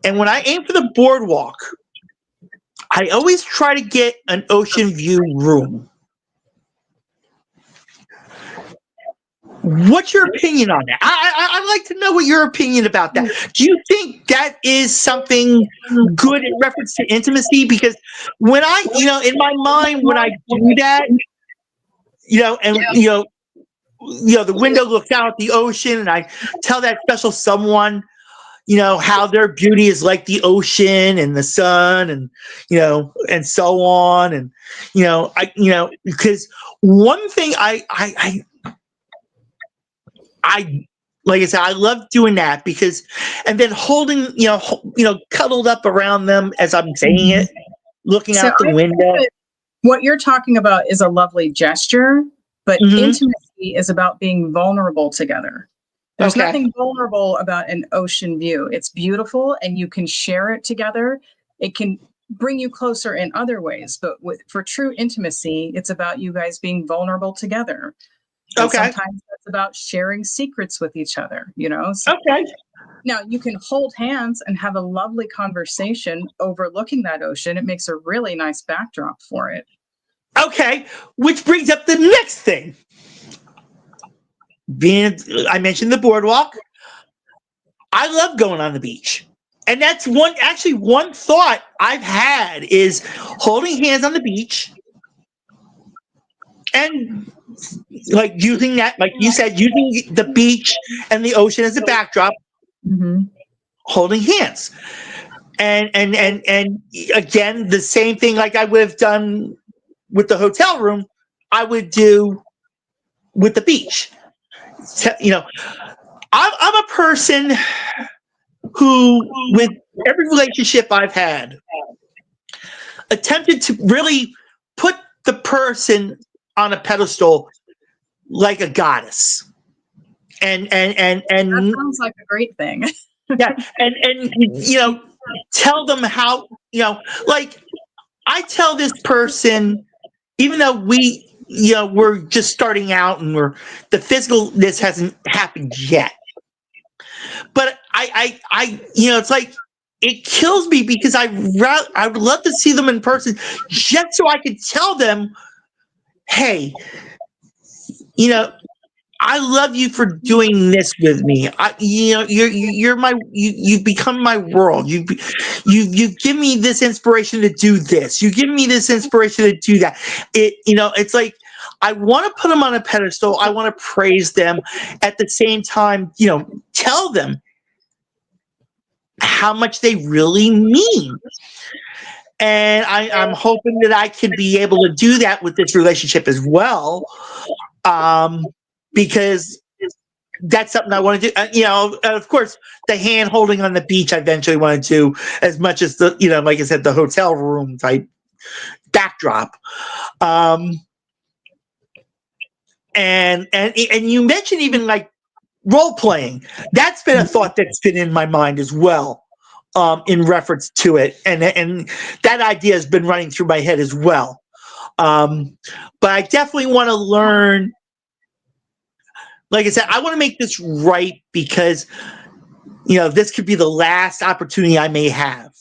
And when I aim for the boardwalk, I always try to get an ocean view room. What's your opinion on that? I'd like to know what your opinion about that. Do you think that is something good in reference to intimacy? Because when I, in my mind, when I do that, the window looks out at the ocean, and I tell that special someone, how their beauty is like the ocean and the sun, and and so on, and because one thing I like I said, I love doing that because, and then holding, cuddled up around them as I'm saying it, looking out the window. What you're talking about is a lovely gesture, but intimacy is about being vulnerable together. There's nothing vulnerable about an ocean view. It's beautiful and you can share it together. It can bring you closer in other ways, but for true intimacy, it's about you guys being vulnerable together. And sometimes that's about sharing secrets with each other, So, now you can hold hands and have a lovely conversation overlooking that ocean. It makes a really nice backdrop for it. Okay, which brings up the next thing. I mentioned the boardwalk. I love going on the beach. And that's one thought I've had is holding hands on the beach and like using that, like you said, using the beach and the ocean as a backdrop, holding hands. And again, the same thing like I would have done with the hotel room, I would do with the beach. I'm a person who, with every relationship I've had, attempted to really put the person on a pedestal like a goddess. And that sounds like a great thing. Yeah, and tell them how, like I tell this person, even though we're just starting out and the physicalness hasn't happened yet. But I it's like it kills me because I would love to see them in person just so I could tell them, hey, I love you for doing this with me. You've become my world. You've given me this inspiration to do this. You give me this inspiration to do that. It's like I want to put them on a pedestal. I want to praise them. At the same time, tell them how much they really mean. And I'm hoping that I can be able to do that with this relationship as well. Because that's something I want to do. Of course, the hand holding on the beach, I eventually want to do, as much as like I said, the hotel room type backdrop. And you mentioned even like role playing. That's been a thought that's been in my mind as well, in reference to it, and that idea has been running through my head as well. But I definitely want to learn. Like I said, I want to make this right because, this could be the last opportunity I may have.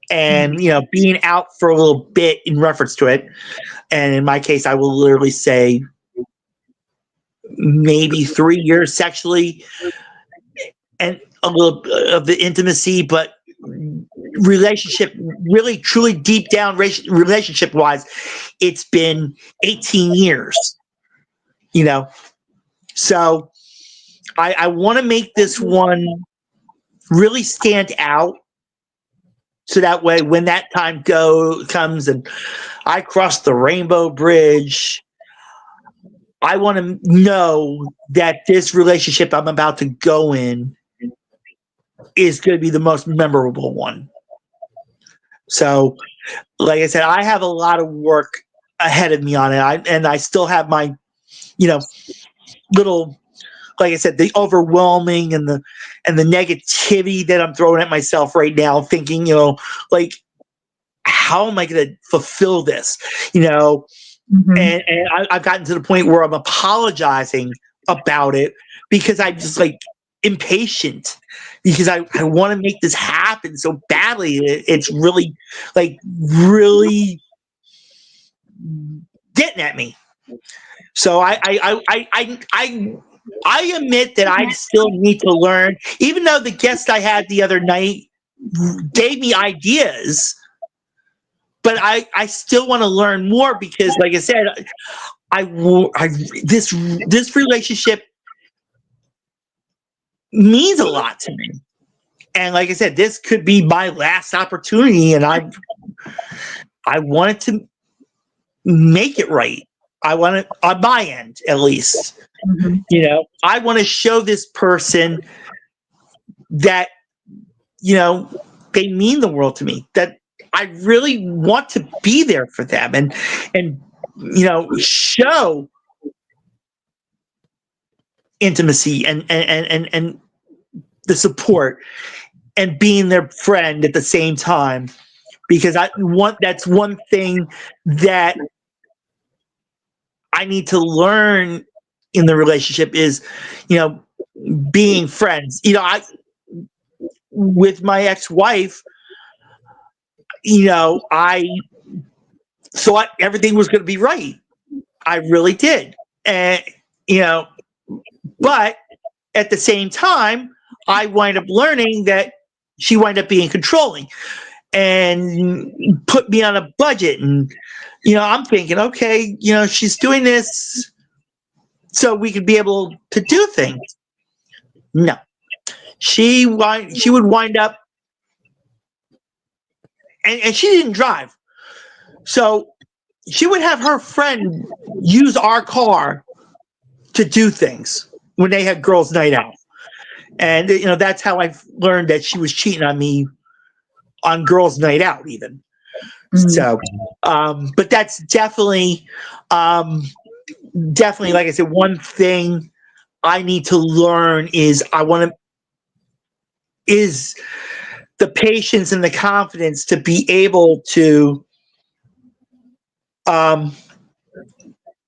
And, being out for a little bit in reference to it. And in my case, I will literally say maybe 3 years sexually and a little of the intimacy, but relationship, really, truly deep down relationship wise, it's been 18 years, So I want to make this one really stand out, so that way when that time comes and I cross the Rainbow Bridge, I want to know that this relationship I'm about to go in is going to be the most memorable one. So, like I said, I have a lot of work ahead of me on it. And I still have my, little, like I said, the overwhelming and the negativity that I'm throwing at myself right now, thinking, like, how am I going to fulfill this? Mm-hmm. And I've gotten to the point where I'm apologizing about it because I'm just like impatient, because I want to make this happen so badly. It's really getting at me. So I admit that I still need to learn, even though the guest I had the other night gave me ideas, but I still want to learn more because, like I said, this relationship means a lot to me. And like I said, this could be my last opportunity, and I wanted to make it right. I want it on my end, at least. Mm-hmm. I want to show this person that, they mean the world to me, that I really want to be there for them and show intimacy and the support and being their friend at the same time, because that's one thing that I need to learn in the relationship is, being friends. With my ex-wife, I thought everything was going to be right. I really did. And, but at the same time, I wind up learning that she wind up being controlling and put me on a budget. And, I'm thinking, okay, she's doing this so we could be able to do things. No, she would wind up, and she didn't drive. So she would have her friend use our car to do things when they had girls' night out. And, that's how I learned that she was cheating on me on girls' night out even. Mm-hmm. So, but that's definitely, like I said, one thing I need to learn is the patience and the confidence to be able to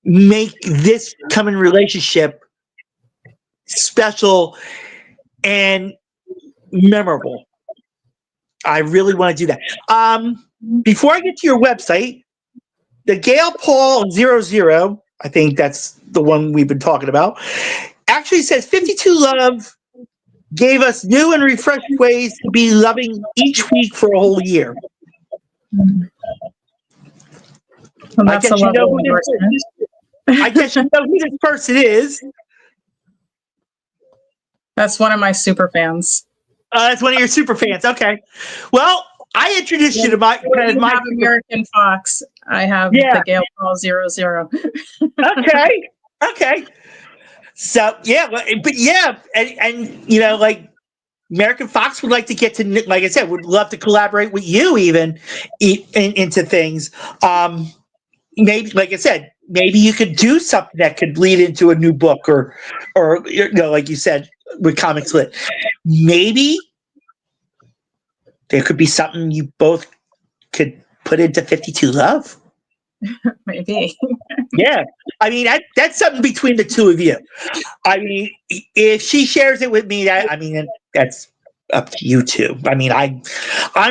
make this coming relationship special and memorable. I really want to do that. Before I get to your website, the Gail Paul 00 I think that's the one we've been talking about. Actually says 52 Love gave us new and refreshed ways to be loving each week for a whole year. Well, that's I guess you know who this person is. That's one of my super fans. That's one of your super fans. Okay. Well, I introduced you to my American Fox. I have the Gail Paul 00. Okay. So and you know, like American Fox would like to get to, like I said, would love to collaborate with you even into things. Maybe, like I said, maybe you could do something that could lead into a new book or you know, like you said, with Comics Lit. Maybe there could be something you both could put into 52 Love. Maybe. Yeah. I mean, that's something between the two of you. I mean, if she shares it with me, that's up to you two. I mean, I'm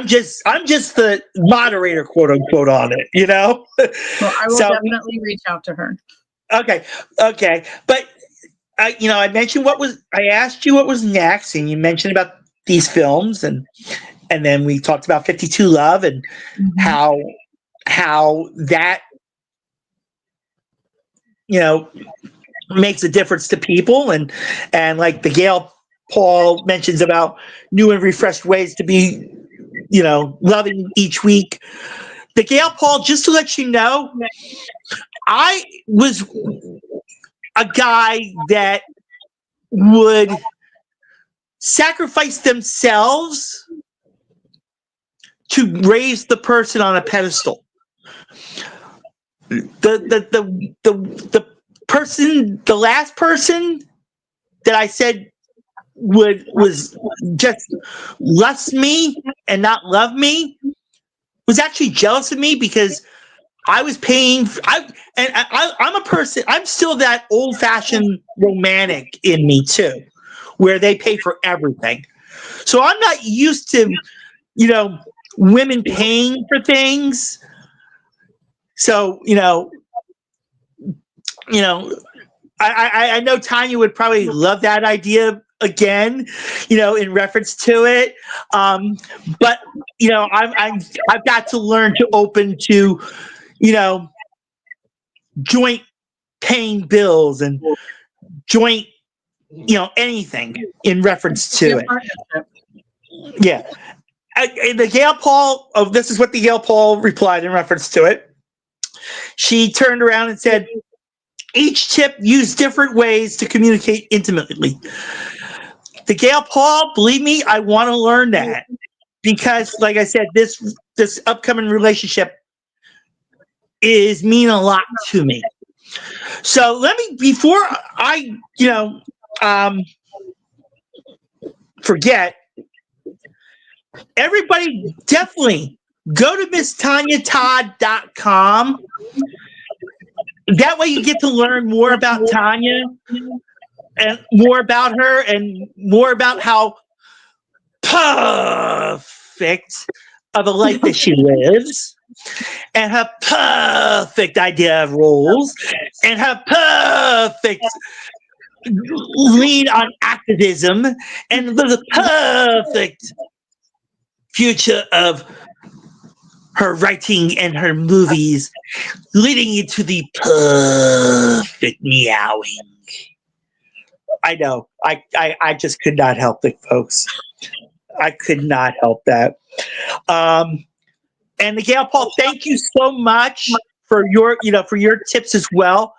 just the moderator, quote unquote, on it, you know? Well, I will definitely reach out to her. Okay. But you know, I asked you what was next, and you mentioned about these films, and then we talked about 52 Love and how that, you know, makes a difference to people, and like the Gail Paul mentions about new and refreshed ways to be, you know, loving each week. The Gail Paul, just to let you know, I was a guy that would sacrifice themselves to raise the person on a pedestal. The person, the last person that I said was just lust me and not love me was actually jealous of me, because I was paying. I'm a person. I'm still that old-fashioned romantic in me too, where they pay for everything. So I'm not used to, you know, women paying for things. So you know, I know Tonya would probably love that idea again, you know, in reference to it. But you know, I've got to learn to open to, you know, joint paying bills and joint, you know, anything in reference to it. Yeah. The Gail Paul, this is what the Gail Paul replied in reference to it. She turned around and said, each tip used different ways to communicate intimately. The Gail Paul, believe me, I want to learn that, because, like I said, this upcoming relationship is mean a lot to me. So before I, you know, forget, everybody definitely go to MissTonyaTodd.com. That way you get to learn more about Tonya and more about her and more about how perfect of a life that she lives, and her perfect idea of roles, and her perfect lean on activism, and the perfect future of her writing and her movies, leading into the perfect meowing. I know. I just could not help it, folks. I could not help that. And Gail Paul, thank you so much for your tips as well.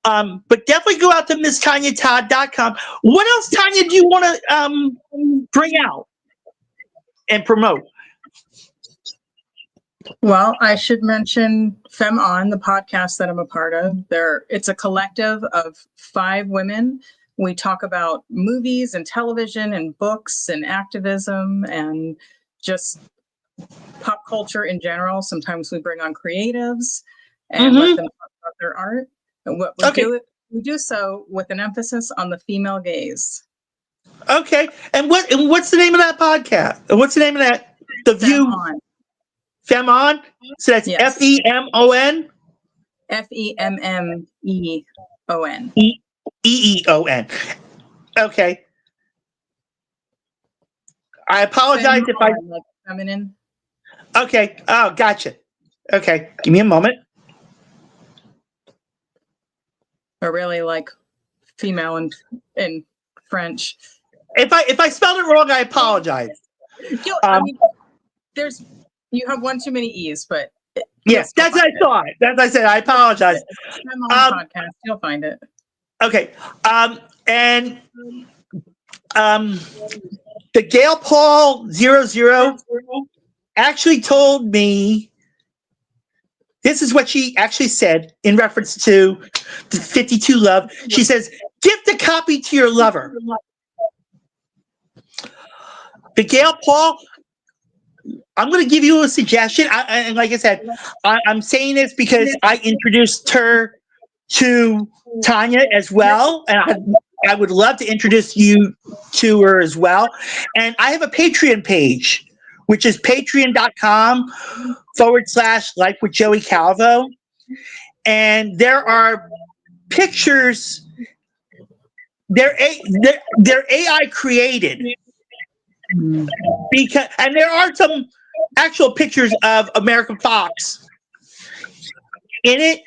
But definitely go out to MissTonyaTodd.com. What else, Tonya, do you want to bring out and promote? Well, I should mention Femme On, the podcast that I'm a part of. It's a collective of 5 women. We talk about movies and television and books and activism and just pop culture in general. Sometimes we bring on creatives and let them talk about their art. And what we do so with an emphasis on the female gaze. Okay. And what's the name of that podcast? What's the name of that? The View. Femme On. Femme On? So that's Yes. FEMON? Femmeon. Eeon. Okay. I apologize if I. Like feminine. Okay. Oh, gotcha. Okay. Give me a moment. Or really like female in French. If I spelled it wrong, I apologize. I mean, you have one too many E's, but yes, that's what I thought. That's what I said. I apologize. Femme On Podcast, you'll find it. Okay. And the Gail Paul 00 actually told me, this is what she actually said in reference to the 52 Love. She says, gift a copy to your lover. The Gail Paul, I'm going to give you a suggestion. And like I said, I'm saying this because I introduced her to Tonya as well. And I would love to introduce you to her as well. And I have a Patreon page, which is patreon.com/Life with Joey Calvo. And there are pictures. They're AI created. And there are some actual pictures of American Fox in it,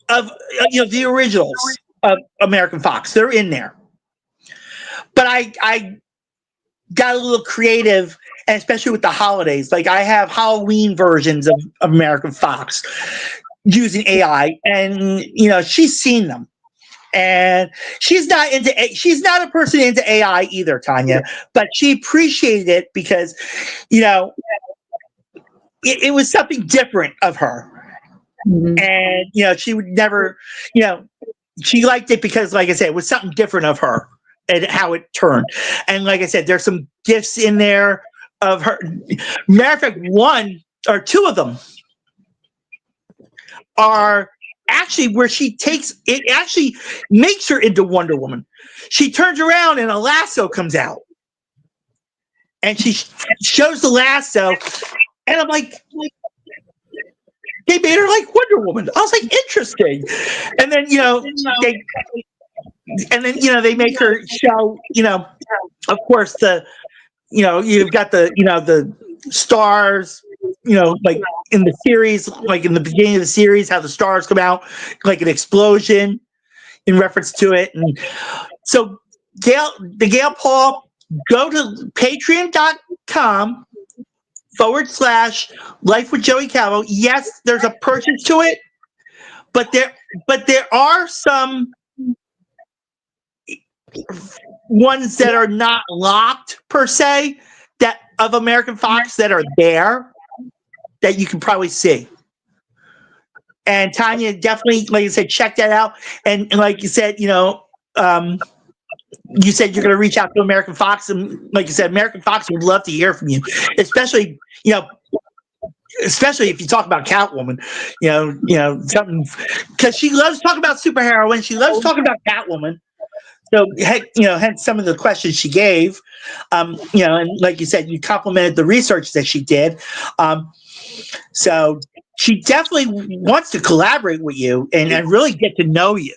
of the originals of American Fox. They're in there. But I got a little creative, and especially with the holidays. Like I have Halloween versions of American Fox using AI, and she's seen them. And she's not a person into AI either, Tonya, but she appreciated it because, it was something different of her. Mm-hmm. And, she would never, she liked it because, like I said, it was something different of her and how it turned. And like I said, there's some gifts in there of her. Matter of fact, one or two of them are actually where she actually makes her into Wonder Woman. She turns around and a lasso comes out. And she shows the lasso. And I'm like, they made her like Wonder Woman. I was like, interesting. And then, they make her show, of course, you've got the stars, like in the series, like in the beginning of the series, how the stars come out like an explosion in reference to it. And so Gail Paul, go to patreon.com/Life with Joey Calvo. Yes, there's a purchase to it, but there are some ones that are not locked per se, that of American Fox that are there that you can probably see. And Tonya, definitely, like I said, check that out. And like you said, you said you're going to reach out to American Fox, and like you said, American Fox would love to hear from you, especially if you talk about Catwoman, something, because she loves talking about superheroine. She loves talking about Catwoman. So, hence some of the questions she gave, and like you said, you complimented the research that she did. So she definitely wants to collaborate with you and really get to know you.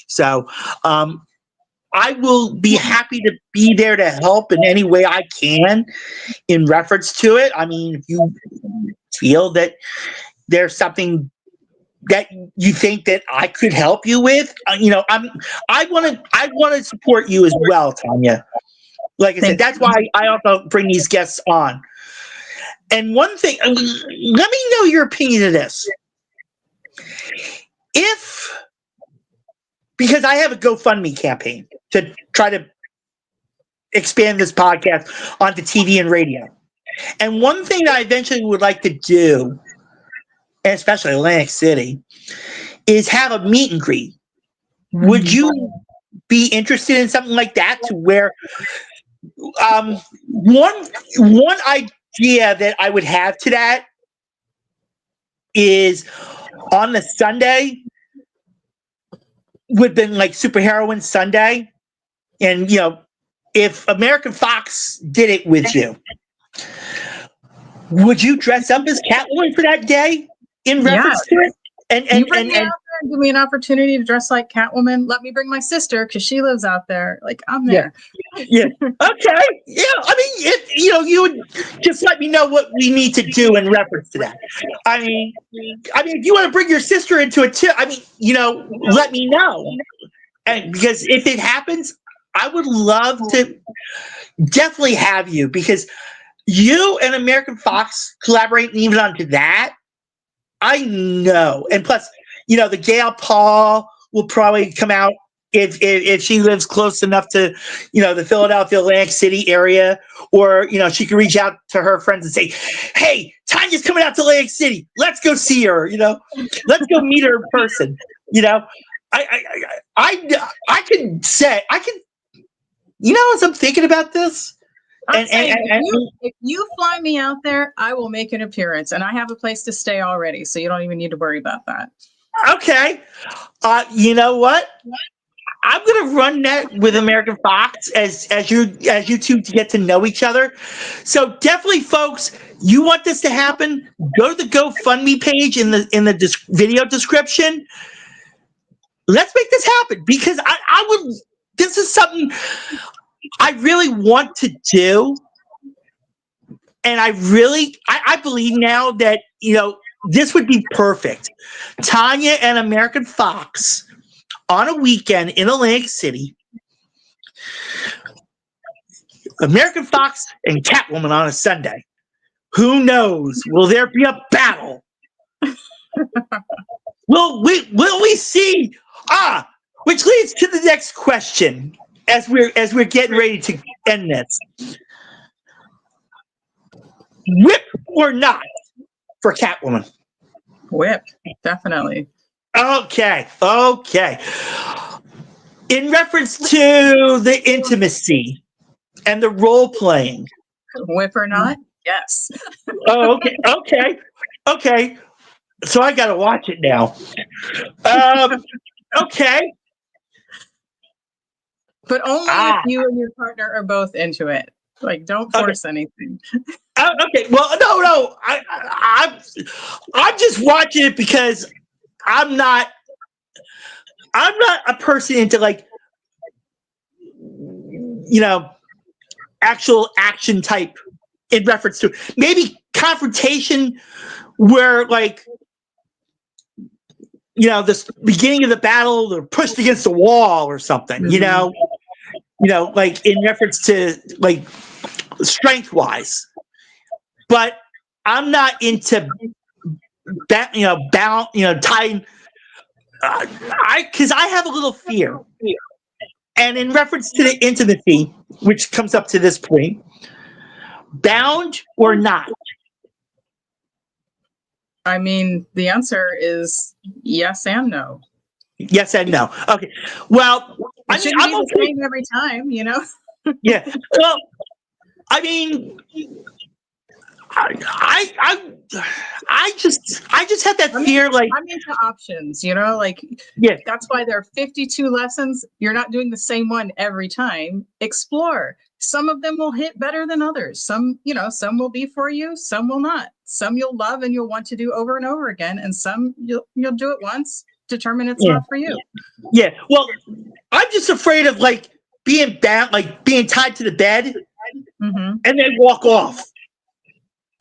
So, I will be happy to be there to help in any way I can in reference to it. I mean, if you feel that there's something that you think that I could help you with, I want to support you as well, Tonya. Like I said, that's why I also bring these guests on. And one thing, let me know your opinion of this. Because I have a GoFundMe campaign to try to expand this podcast onto TV and radio. And one thing that I eventually would like to do, and especially Atlantic City, is have a meet and greet. Would you be interested in something like that, to where one idea that I would have to that is on the Sunday would have been like Superheroine Sunday. And, if American Fox did it with you, would you dress up as Catwoman for that day in reference to it? You bring me out there and give me an opportunity to dress like Catwoman. Let me bring my sister because she lives out there. Like, I'm there. Yeah. Okay. Yeah. I mean, if you would just let me know what we need to do in reference to that. I mean, if you want to bring your sister into it too, let me know. And because if it happens, I would love to definitely have you, because you and American Fox collaborating even onto that. I know. And plus, the Gail Paul will probably come out if she lives close enough to, the Philadelphia, Atlantic City area, or, she can reach out to her friends and say, hey, Tonya's coming out to Atlantic City. Let's go see her, let's go meet her in person. I can say, as I'm thinking about this, if you fly me out there, I will make an appearance, and I have a place to stay already, so you don't even need to worry about that. Okay. You know what? I'm gonna run that with American Fox as you two to get to know each other. So definitely, folks, you want this to happen? Go to the GoFundMe page in the video description. Let's make this happen, because I would. This is something I really want to do, and I believe now that this would be perfect. Tonya and American Fox on a weekend in Atlantic City. American Fox and Catwoman on a Sunday. Who knows? Will there be a battle? Will we see? Which leads to the next question. As we're getting ready to end this, whip or not for Catwoman? Whip, definitely. Okay. In reference to the intimacy and the role playing, whip or not? Yes. Oh, okay. So I got to watch it now. Okay. But only if you and your partner are both into it. Like, don't force anything. Okay. Well, no. I'm just watching it because I'm not a person into actual action type in reference to maybe confrontation where the beginning of the battle, they're pushed against the wall or something, in reference to strength wise. But I'm not into tying. Because I have a little fear. And in reference to the intimacy, which comes up to this point, bound or not? I mean, the answer is yes and no. Yes and no. Okay. Well, it shouldn't be the same every time, Yeah. Well, I mean, I just have that fear. I'm into options, Yeah. That's why there are 52 lessons. You're not doing the same one every time. Explore. Some of them will hit better than others. Some will be for you. Some will not. Some you'll love and you'll want to do over and over again. And some you'll do it once, determine it's not for you. Yeah. Well, I'm just afraid of being bound, being tied to the bed and then walk off.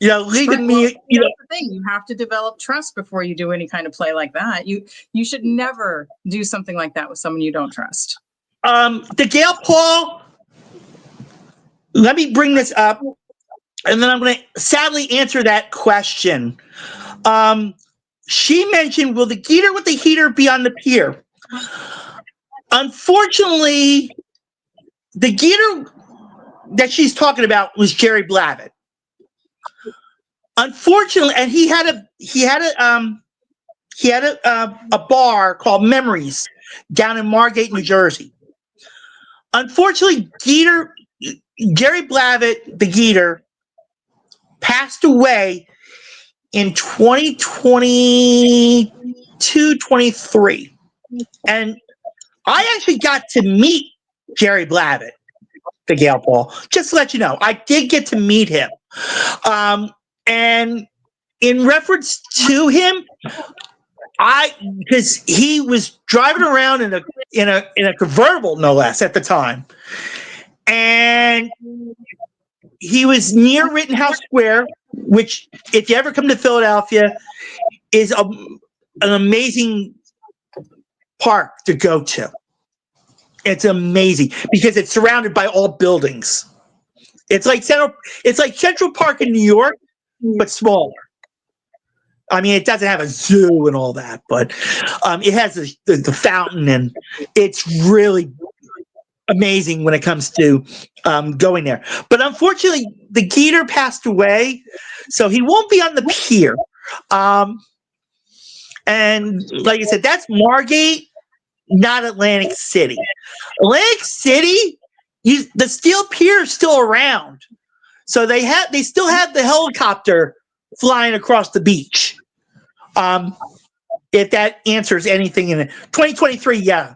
Leaving me. That's the thing. You have to develop trust before you do any kind of play like that. You should never do something like that with someone you don't trust. The Gail Paul. Let me bring this up, and then I'm going to sadly answer that question. She mentioned, will the Geeter with the heater be on the pier? Unfortunately, the Geeter that she's talking about was Jerry Blavitt. Unfortunately, and he had a bar called Memories down in Margate, New Jersey. Unfortunately, Jerry Blavitt, the Geeter, passed away in 2022-23. And I actually got to meet Jerry Blavitt, the Gail Paul. Just to let you know, I did get to meet him. And in reference to him, because he was driving around in a convertible, no less, at the time, and he was near Rittenhouse Square, which, if you ever come to Philadelphia, is an amazing park to go to. It's amazing because it's surrounded by all buildings. It's like Central Park in New York, but smaller. I mean, it doesn't have a zoo and all that, but it has the fountain, and it's really amazing when it comes to going there. But unfortunately, the Geeter passed away, so he won't be on the pier. And like I said, that's Margate, not Atlantic City. Atlantic City, the steel pier is still around, so they still have the helicopter flying across the beach. If that answers anything in 2023, yeah.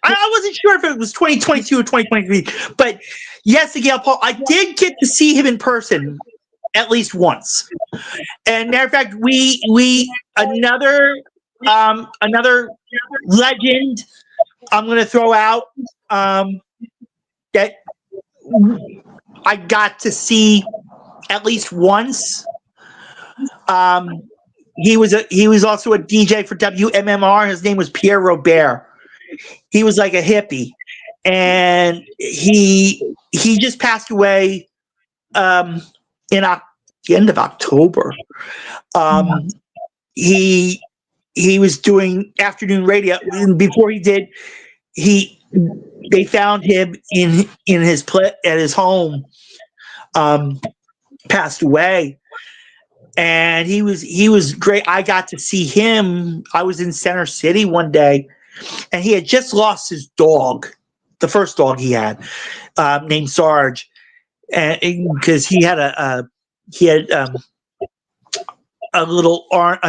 I wasn't sure if it was 2022 or 2023, but yes, Gail Paul, I did get to see him in person at least once. And matter of fact, we another legend I'm going to throw out that I got to see at least once. He was also a DJ for WMMR. His name was Pierre Robert. He was like a hippie, and he just passed away in the end of October. He was doing afternoon radio, and before he did, they found him in his at his home. Passed away. And he was great. I got to see him. I was in Center City one day, and he had just lost his dog, the first dog he had, named Sarge, and because he had a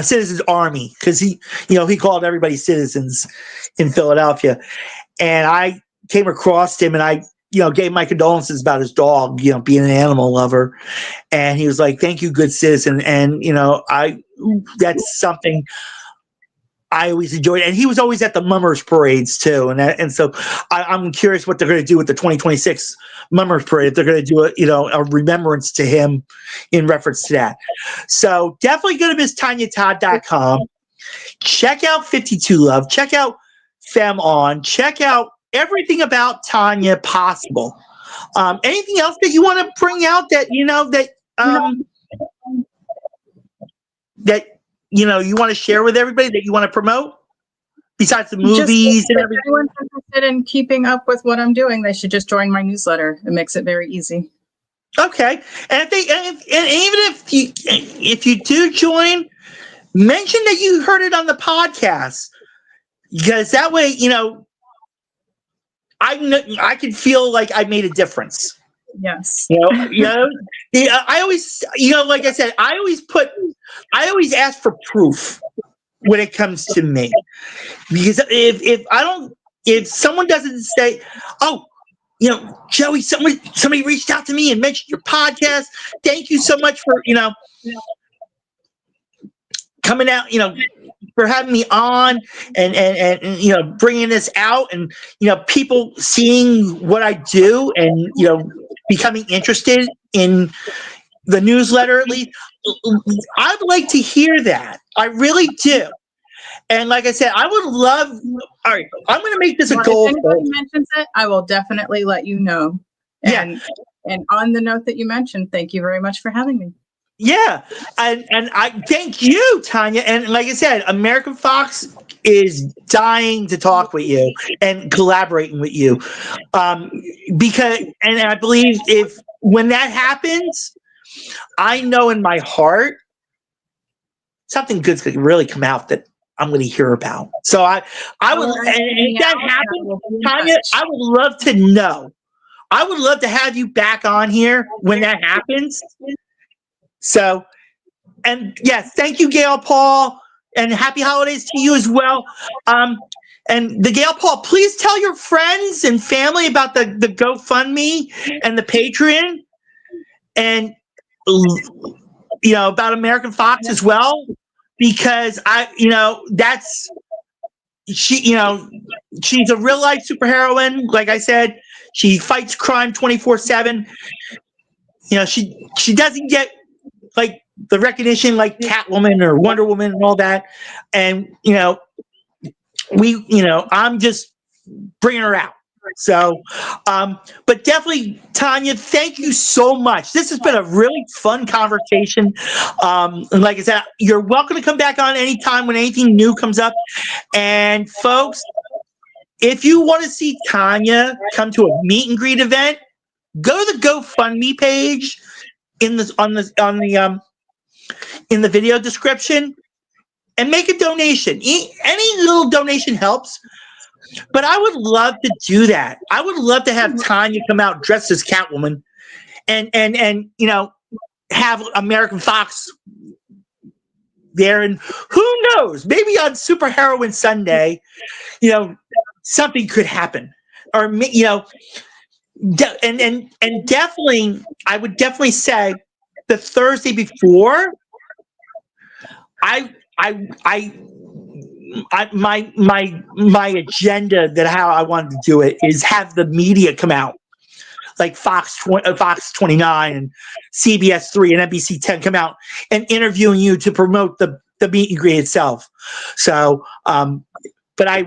citizens army, because he called everybody citizens in Philadelphia, and I came across him, and I gave my condolences about his dog, being an animal lover. And he was like, "Thank you, good citizen." And, that's something I always enjoyed. And he was always at the Mummers parades too. And so I'm curious what they're going to do with the 2026 Mummers parade. If they're going to do a remembrance to him in reference to that. So definitely go to MissTonyaTodd.com. Check out 52 Love. Check out Femme On. Check out everything about Tonya possible. Anything else that you want to bring out that you want to share with everybody, that you want to promote besides the movies and everything? If anyone's interested in keeping up with what I'm doing, they should just join my newsletter. It makes it very easy. Okay, and even if you do join, mention that you heard it on the podcast, because that way I can feel like I made a difference. Yes. I always, like I said, I always ask for proof when it comes to me, because if someone doesn't say, "Oh, Joey, somebody reached out to me and mentioned your podcast. Thank you so much for coming out, for having me on and bringing this out, and people seeing what I do, and becoming interested in the newsletter. At least I'd like to hear that. I really do. And like I said, I would love. All right, I'm going to make this a goal. If anybody mentions it, I will definitely let you know. And on the note that you mentioned, thank you very much for having me. Yeah, and I thank you, Tonya. And like I said, American Fox is dying to talk with you and collaborating with you, because I believe when that happens, I know in my heart something good's going to really come out that I'm going to hear about. So I would, and if that happens, Tonya, I would love to know. I would love to have you back on here when that happens. So, and yes, thank you, Gail Paul, and happy holidays to you as well. And the Gail Paul, please tell your friends and family about the GoFundMe and the Patreon, and about American Fox as well. because she's a real life superheroine. Like I said, she fights crime 24/7. She doesn't get like the recognition like Catwoman or Wonder Woman and all that. And, I'm just bringing her out. So, but definitely, Tonya, thank you so much. This has been a really fun conversation. And like I said, you're welcome to come back on anytime when anything new comes up. And folks, if you want to see Tonya come to a meet and greet event, go to the GoFundMe page in the video description and make a donation. Any little donation helps. But I would love to do that. I would love to have Tonya come out dressed as Catwoman and have American Fox there. And who knows, maybe on Superheroine Sunday, something could happen. Or, and definitely, I would definitely say the Thursday before, my agenda that how I wanted to do it is have the media come out, like Fox 29 and CBS 3 and NBC 10 come out and interviewing you to promote the meet and greet itself. So, but I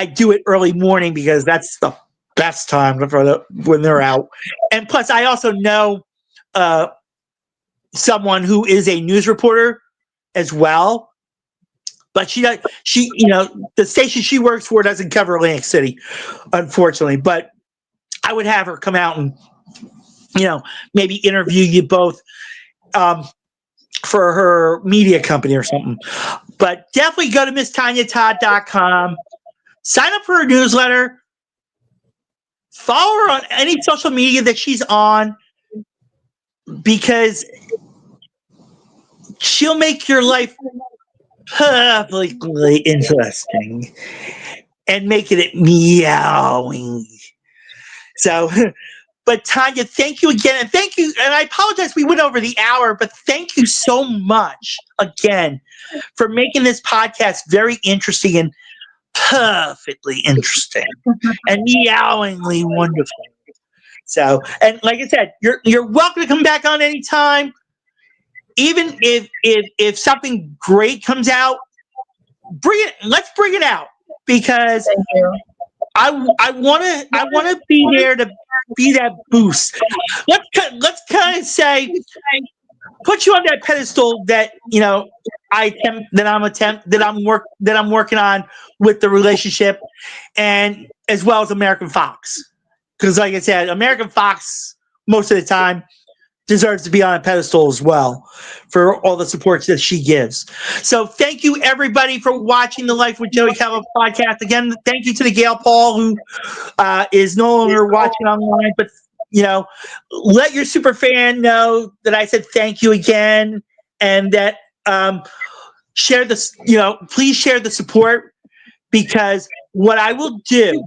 do it early morning because that's the best time when they're out. And plus, I also know someone who is a news reporter as well. But the station she works for doesn't cover Atlantic City, unfortunately. But I would have her come out and, maybe interview you both for her media company or something. But definitely go to MissTonyaTodd.com, sign up for her newsletter, follow her on any social media that she's on, because she'll make your life publicly interesting and making it meowing. So, but Tonya, thank you again. And thank you. And I apologize, we went over the hour, but thank you so much again for making this podcast very interesting and perfectly interesting and meowingly wonderful. So, and like I said, you're welcome to come back on anytime. Even if something great comes out, let's bring it out, because I want to be there to be that boost. Let's kind of say, put you on that pedestal that I'm working on with the relationship, and as well as American Fox, because like I said, American Fox most of the time deserves to be on a pedestal as well for all the support that she gives. So thank you everybody for watching the Life with Joey Calvo podcast. Again, thank you to the Gail Paul who is no longer watching online, but let your super fan know that I said thank you again, and that share this, please share the support, because what I will do,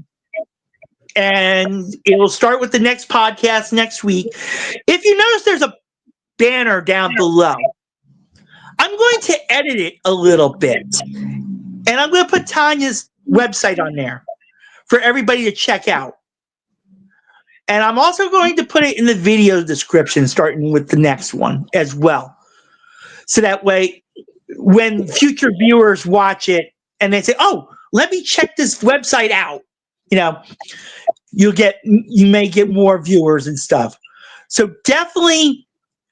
and it will start with the next podcast next week. If you notice there's a banner down below, I'm going to edit it a little bit. And I'm going to put Tonya's website on there for everybody to check out. And I'm also going to put it in the video description, starting with the next one as well. So that way, when future viewers watch it and they say, oh, let me check this website out, you may get more viewers and stuff. So definitely,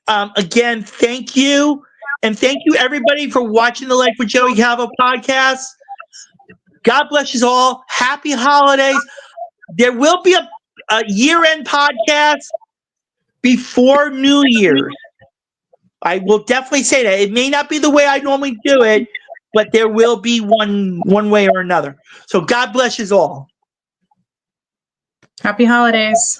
again, thank you. And thank you everybody for watching the Life with Joey Calvo podcast. God bless you all. Happy holidays. There will be a year-end podcast before New Year's. I will definitely say that. It may not be the way I normally do it, but there will be one way or another. So God bless you all. Happy holidays.